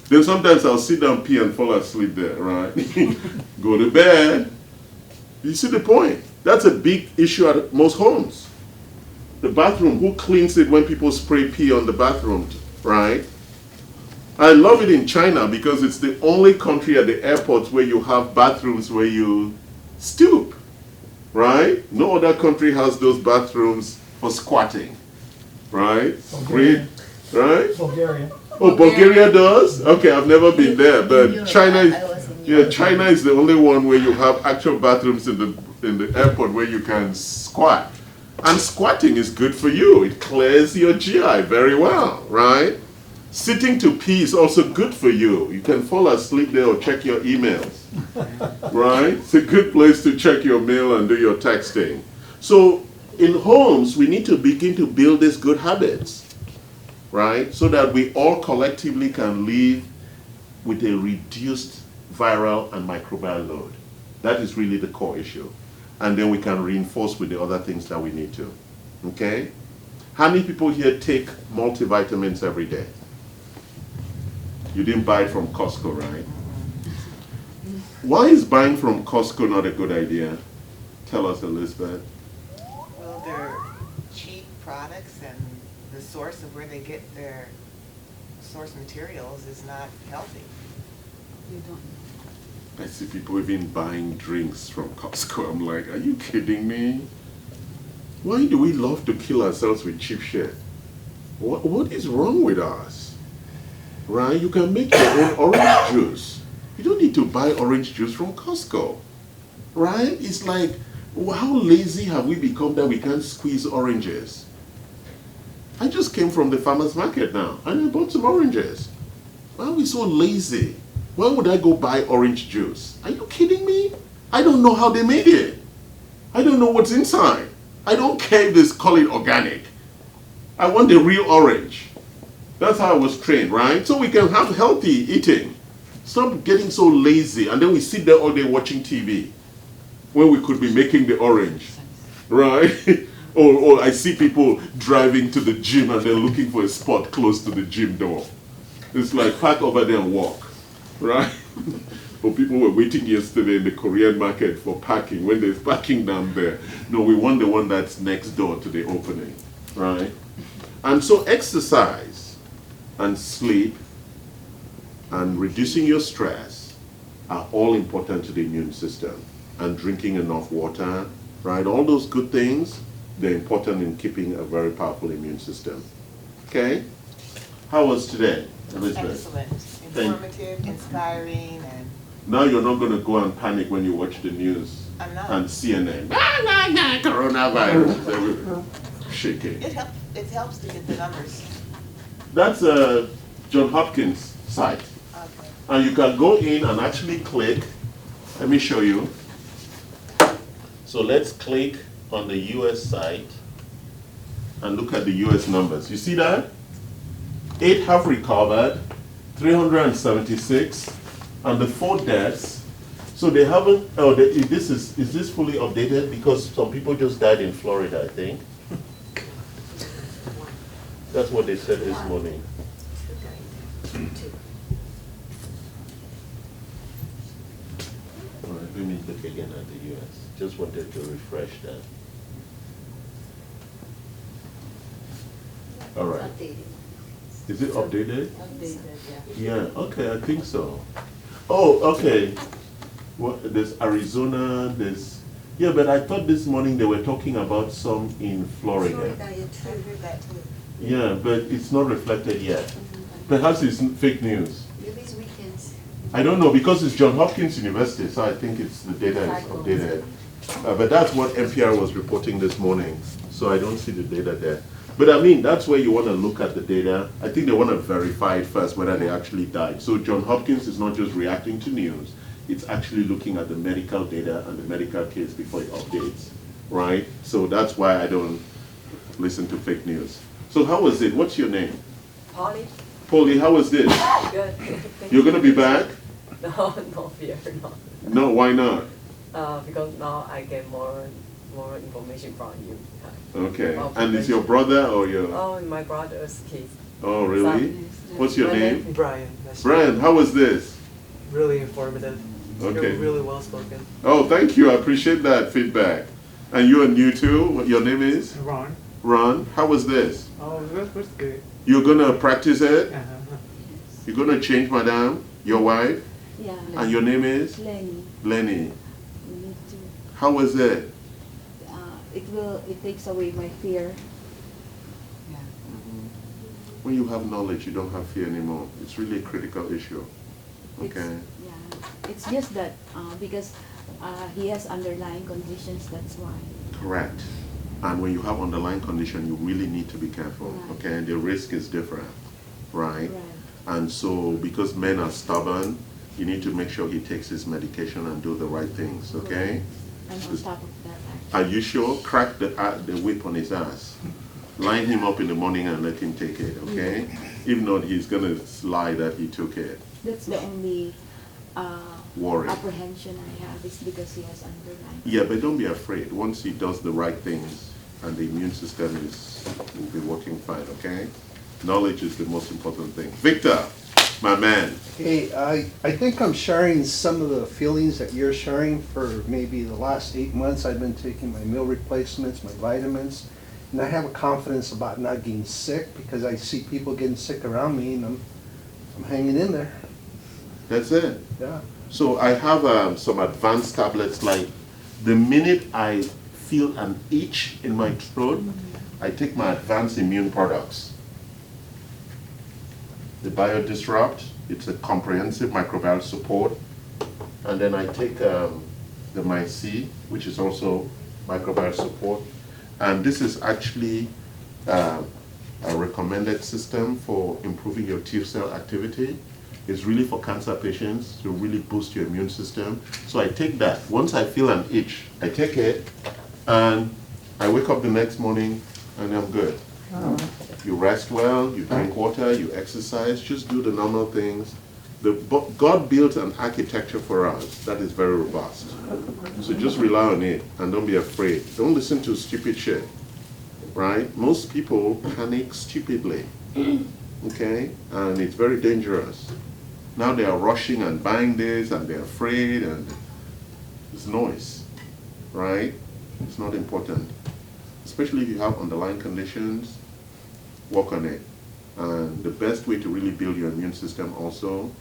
Then sometimes I'll sit down, pee, and fall asleep there, right? Go to bed. You see the point? That's a big issue at most homes. The bathroom, who cleans it when people spray pee on the bathroom, right? I love it in China because it's the only country at the airports where you have bathrooms where you stoop, right? No other country has those bathrooms for squatting, right? Great, right? Bulgaria. Oh, Bulgaria does? Okay, I've never been there, but Europe, China is, I was in yeah, Europe. China is the only one where you have actual bathrooms in the airport where you can squat. And squatting is good for you. It clears your GI very well, right? Sitting to pee is also good for you. You can fall asleep there or check your emails, right? It's a good place to check your mail and do your texting. So in homes, we need to begin to build these good habits, right? So that we all collectively can live with a reduced viral and microbial load. That is really the core issue. And then we can reinforce with the other things that we need to, okay? How many people here take multivitamins every day? You didn't buy it from Costco, right? Why is buying from Costco not a good idea? Tell us, Elizabeth. Well, they're cheap products and the source of where they get their source materials is not healthy. You don't. I see people even buying drinks from Costco. I'm like, are you kidding me? Why do we love to kill ourselves with cheap shit? What is wrong with us? Right? You can make your own orange juice. You don't need to buy orange juice from Costco. Right? It's like, how lazy have we become that we can't squeeze oranges? I just came from the farmer's market now, and I bought some oranges. Why are we so lazy? Why would I go buy orange juice? Are you kidding me? I don't know how they made it. I don't know what's inside. I don't care if they call it organic. I want the real orange. That's how I was trained, right? So we can have healthy eating. Stop getting so lazy and then we sit there all day watching TV when we could be making the orange, right? or I see people driving to the gym and they're looking for a spot close to the gym door. It's like park over there and walk, right? Or people were waiting yesterday in the Korean market for parking when there's parking down there. No, we want the one that's next door to the opening, right? And so exercise and sleep and reducing your stress are all important to the immune system. And drinking enough water, right? All those good things, they're important in keeping a very powerful immune system. Okay? How was today, Elizabeth? Excellent, informative, inspiring, and Now you're not going to go and panic when you watch the news I'm not. and CNN. Coronavirus. Shaking. It helps to get the numbers. That's a John Hopkins site. Okay. And you can go in and actually click. Let me show you. So let's click on the US site and look at the US numbers. You see that? 8 have recovered, 376, and the 4 deaths. So they haven't, is this fully updated? Because some people just died in Florida, I think. That's what they said this morning. All right, let me look again at the US. Just wanted to refresh that. All right. Is it updated? Yeah, okay, I think so. Oh, okay. What, there's Arizona, there's, yeah, but I thought this morning they were talking about some in Florida. I heard that too. Yeah, but it's not reflected yet. Perhaps it's fake news. Maybe it's weekends. I don't know, because it's Johns Hopkins University, so I think it's the data is updated. But that's what NPR was reporting this morning, so I don't see the data there. But I mean, that's where you want to look at the data. I think they want to verify it first, whether they actually died. So Johns Hopkins is not just reacting to news, it's actually looking at the medical data and the medical case before it updates, right? So that's why I don't listen to fake news. So how was it? What's your name? Polly, Polly, how was this? good. You're going to be back? No, no fear, no. No, why not? Because now I get more information from you. Okay. Well, And it's your brother or your... Oh, my brother's kids. Oh, really? What's your My name? Brian. Nice to Brian, how was this? meet you. Really informative. Okay. You're really well spoken. Oh, thank you. I appreciate that feedback. And you are new too? What your name is? Ron. Ron, how was this? Oh, that was good. You're going to practice it? Uh-huh. You're going to change Madame, your wife? Yeah. And your name is? Lenny, Lenny. we need to, How was it? it takes away my fear. Yeah. When you have knowledge, you don't have fear anymore. It's really a critical issue. Okay. Yeah, it's just that, because he has underlying conditions, that's why. Correct. And when you have underlying condition, you really need to be careful, Right. okay? The risk is different, right? Right. And so, because men are stubborn, you need to make sure he takes his medication and do the right things, okay? And on top of that, Are you sure? Crack the whip on his ass. Line him up in the morning and let him take it, okay? If not, he's gonna lie that he took it. that's the only Worry. apprehension I have, is because he has underlying. Yeah, but don't be afraid. Once he does the right things and the immune system will be working fine, okay? Knowledge is the most important thing. Victor, my man. Hey, I think I'm sharing some of the feelings that you're sharing. For maybe the last 8 months, I've been taking my meal replacements, my vitamins, and I have a confidence about not getting sick because I see people getting sick around me, and I'm hanging in there. That's it. Yeah. So I have some advanced tablets. Like the minute I feel an itch in my throat, I take my advanced immune products. The BioDisrupt, it's a comprehensive microbial support. And then I take the MyC, which is also microbial support. And this is actually a recommended system for improving your T cell activity. It's really for cancer patients to really boost your immune system. So I take that. Once I feel an itch, I take it, And I wake up the next morning and I'm good. You rest well, you drink water, you exercise, just do the normal things. God built an architecture for us that is very robust. So just rely on it and don't be afraid. Don't listen to stupid shit, right? Most people panic stupidly, okay? And it's very dangerous. Now they are rushing and buying this and they're afraid and it's noise, right? It's not important. Especially if you have underlying conditions, work on it. And the best way to really build your immune system also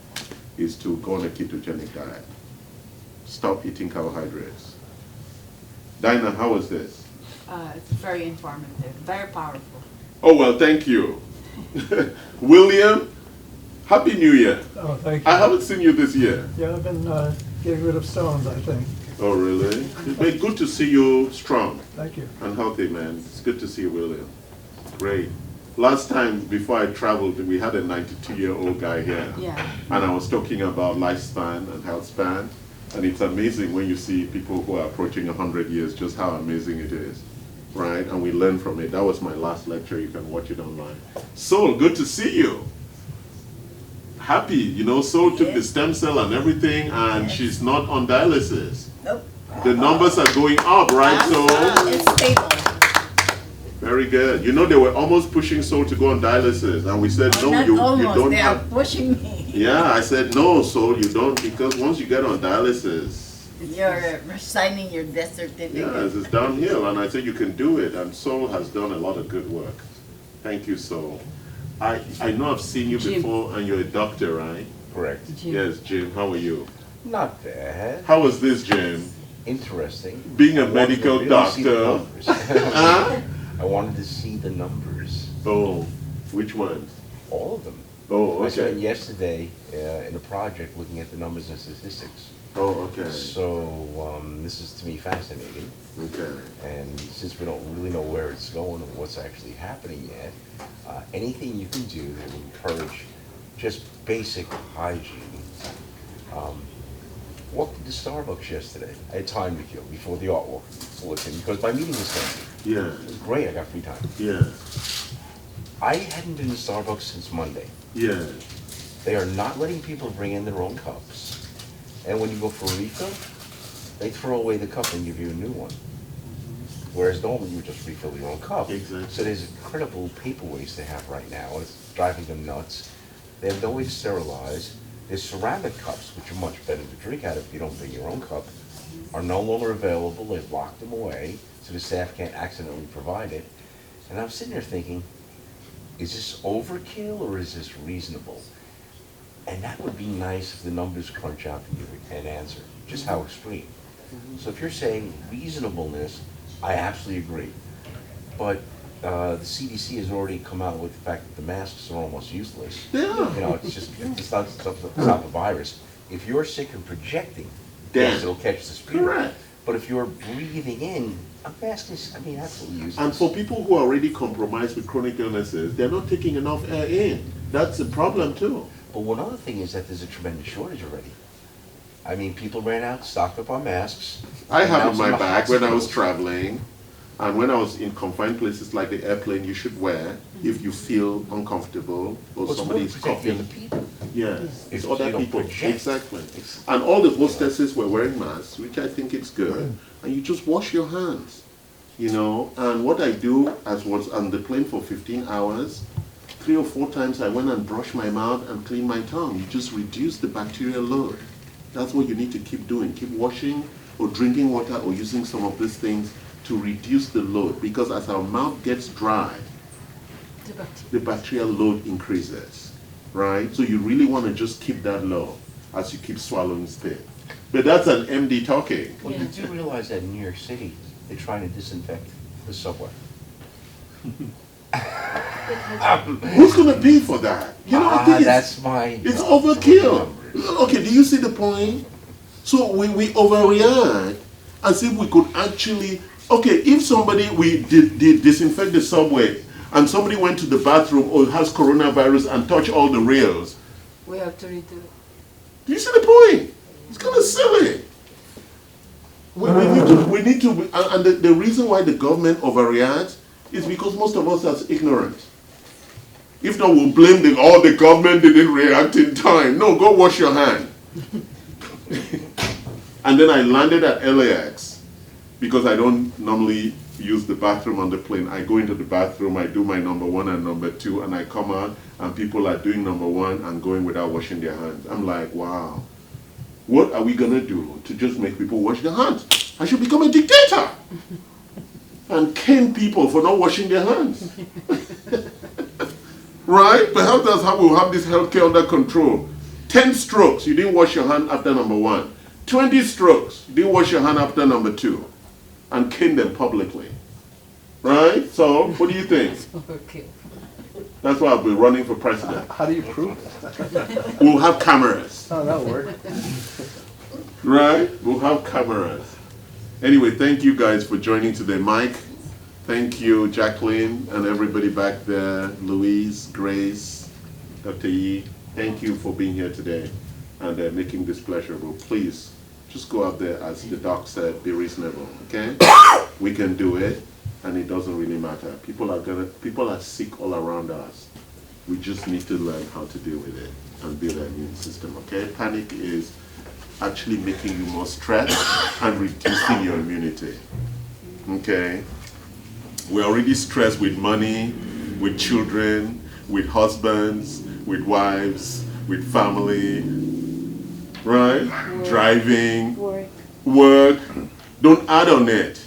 is to go on a ketogenic diet. Stop eating carbohydrates. Dinah, how was this? It's very informative, very powerful. Oh, well, thank you. William, Happy New Year. Oh, thank you. I haven't seen you this year. Yeah, I've been getting rid of stones, I think. Oh, really? It's been good to see you strong Thank you. and healthy, man. It's good to see you, William. Great. Last time, before I traveled, we had a 92-year-old guy here. Yeah. And I was talking about lifespan and health span. And it's amazing when you see people who are approaching 100 years, just how amazing it is, right? And we learn from it. That was my last lecture. You can watch it online. Sol, good to see you. Happy, you know, Sol took the stem cell and everything, and she's not on dialysis. Nope. The numbers are going up, right, Sol? It's stable. Very good. You know, they were almost pushing Sol to go on dialysis, and we said, no, Not you almost, don't they have. are pushing me. Yeah, I said, no, Sol, you don't, because once you get on dialysis, You're signing your death certificate. yes, it's downhill, and I said you can do it, and Sol has done a lot of good work. Thank you, Sol. I know I've seen you Jim. before, and you're a doctor, right? Correct. Yes, Jim, how are you? Not bad. How was this, Jim? Interesting. Being a I wanted to medical really see the doctor. numbers. Huh? I wanted to see the numbers, Oh, which ones? all of them. Oh, I spent okay. yesterday in a project looking at the numbers and statistics. Oh, okay. So this is to me fascinating. Okay. And since we don't really know where it's going or what's actually happening yet, anything you can do to encourage just basic hygiene. Walked into Starbucks yesterday. I had time to kill before the artwork bulletin because my meeting was canceled. Yeah, It was great, I got free time. yeah, I hadn't been to Starbucks since Monday. yeah. They are not letting people bring in their own cups. And when you go for a refill, they throw away the cup and give you a new one. Whereas normally you would just refill your own cup. Exactly. So there's incredible paper waste they have right now, and it's driving them nuts. They have no way to sterilize. There's ceramic cups, which are much better to drink out of if you don't bring your own cup, are no longer available. They've locked them away, so the staff can't accidentally provide it. And I'm sitting there thinking, is this overkill or is this reasonable? And that would be nice if the numbers crunch out to you an answer, just how extreme. So if you're saying reasonableness, I absolutely agree. But the CDC has already come out with the fact that the masks are almost useless. Yeah. You know, it's not stop a virus. If you're sick and projecting, Then- yes, it'll catch the spirit. Correct. But if you're breathing in, a mask is, absolutely useless. And for people who are already compromised with chronic illnesses, they're not taking enough air in. That's a problem too. But one other thing is that there's a tremendous shortage already. I mean, people ran out, stocked up on masks. I have Now in some my of the bag when I was hospitals- traveling, and when I was in confined places like the airplane, you should wear if you feel uncomfortable or Well, it's somebody more is to protect the coughing. other people. Yeah, it's If other you don't people. project, Exactly. it's- And all the hostesses were wearing masks, which I think is good. And you just wash your hands, you know. And what I do, as was on the plane for 15 hours, 3 or 4 times I went and brushed my mouth and cleaned my tongue. You just reduce the bacterial load. That's what you need to keep doing. Keep washing or drinking water or using some of these things to reduce the load. Because as our mouth gets dry, the bacterial load increases, right? So you really want to just keep that low as you keep swallowing spit. But that's an MD talking. Well, you do realize that in New York City, they're trying to disinfect the subway. Who's going to pay for that? You know, I think That's my... it's job to look at overkill. numbers. Okay, do you see the point? So we overreact as if we could actually, okay, if somebody, we did disinfect the subway and somebody went to the bathroom or has coronavirus and touched all the rails, We have to redo. do you see the point? It's kind of silly. We need to we need to, and the reason why the government overreacts is because most of us are ignorant. If not, we'll blame the government didn't react in time. No, go wash your hand. And then I landed at LAX because I don't normally use the bathroom on the plane. I go into the bathroom, I do my number 1 and number 2, and I come out and people are doing number 1 and going without washing their hands. I'm like, wow, what are we gonna do to just make people wash their hands? I should become a dictator and cane people for not washing their hands. Right? Perhaps that's how we'll have this healthcare under control. 10 strokes, you didn't wash your hand after number 1. 20 strokes, you didn't wash your hand after number 2. And cane them publicly. Right? So, what do you think? Okay. That's why I'll be running for president. How do you prove that? We'll have cameras. Oh, that'll work. Right? We'll have cameras. Anyway, thank you guys for joining today. Mike, thank you, Jacqueline, and everybody back there. Louise, Grace, Dr. Yi, thank you for being here today and making this pleasurable. Please, just go out there, as the doc said, be reasonable, okay? We can do it, and it doesn't really matter. People are sick all around us. We just need to learn how to deal with it and build an immune system, okay? Panic is actually making you more stressed and reducing your immunity, okay? We're already stressed with money, with children, with husbands, with wives, with family, right? Driving, work. Don't add on it.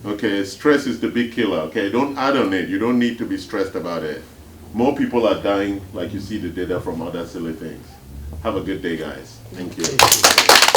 Okay, stress is the big killer. Okay, don't add on it. You don't need to be stressed about it. More people are dying, like you see the data from other silly things. Have a good day, guys. Thank you.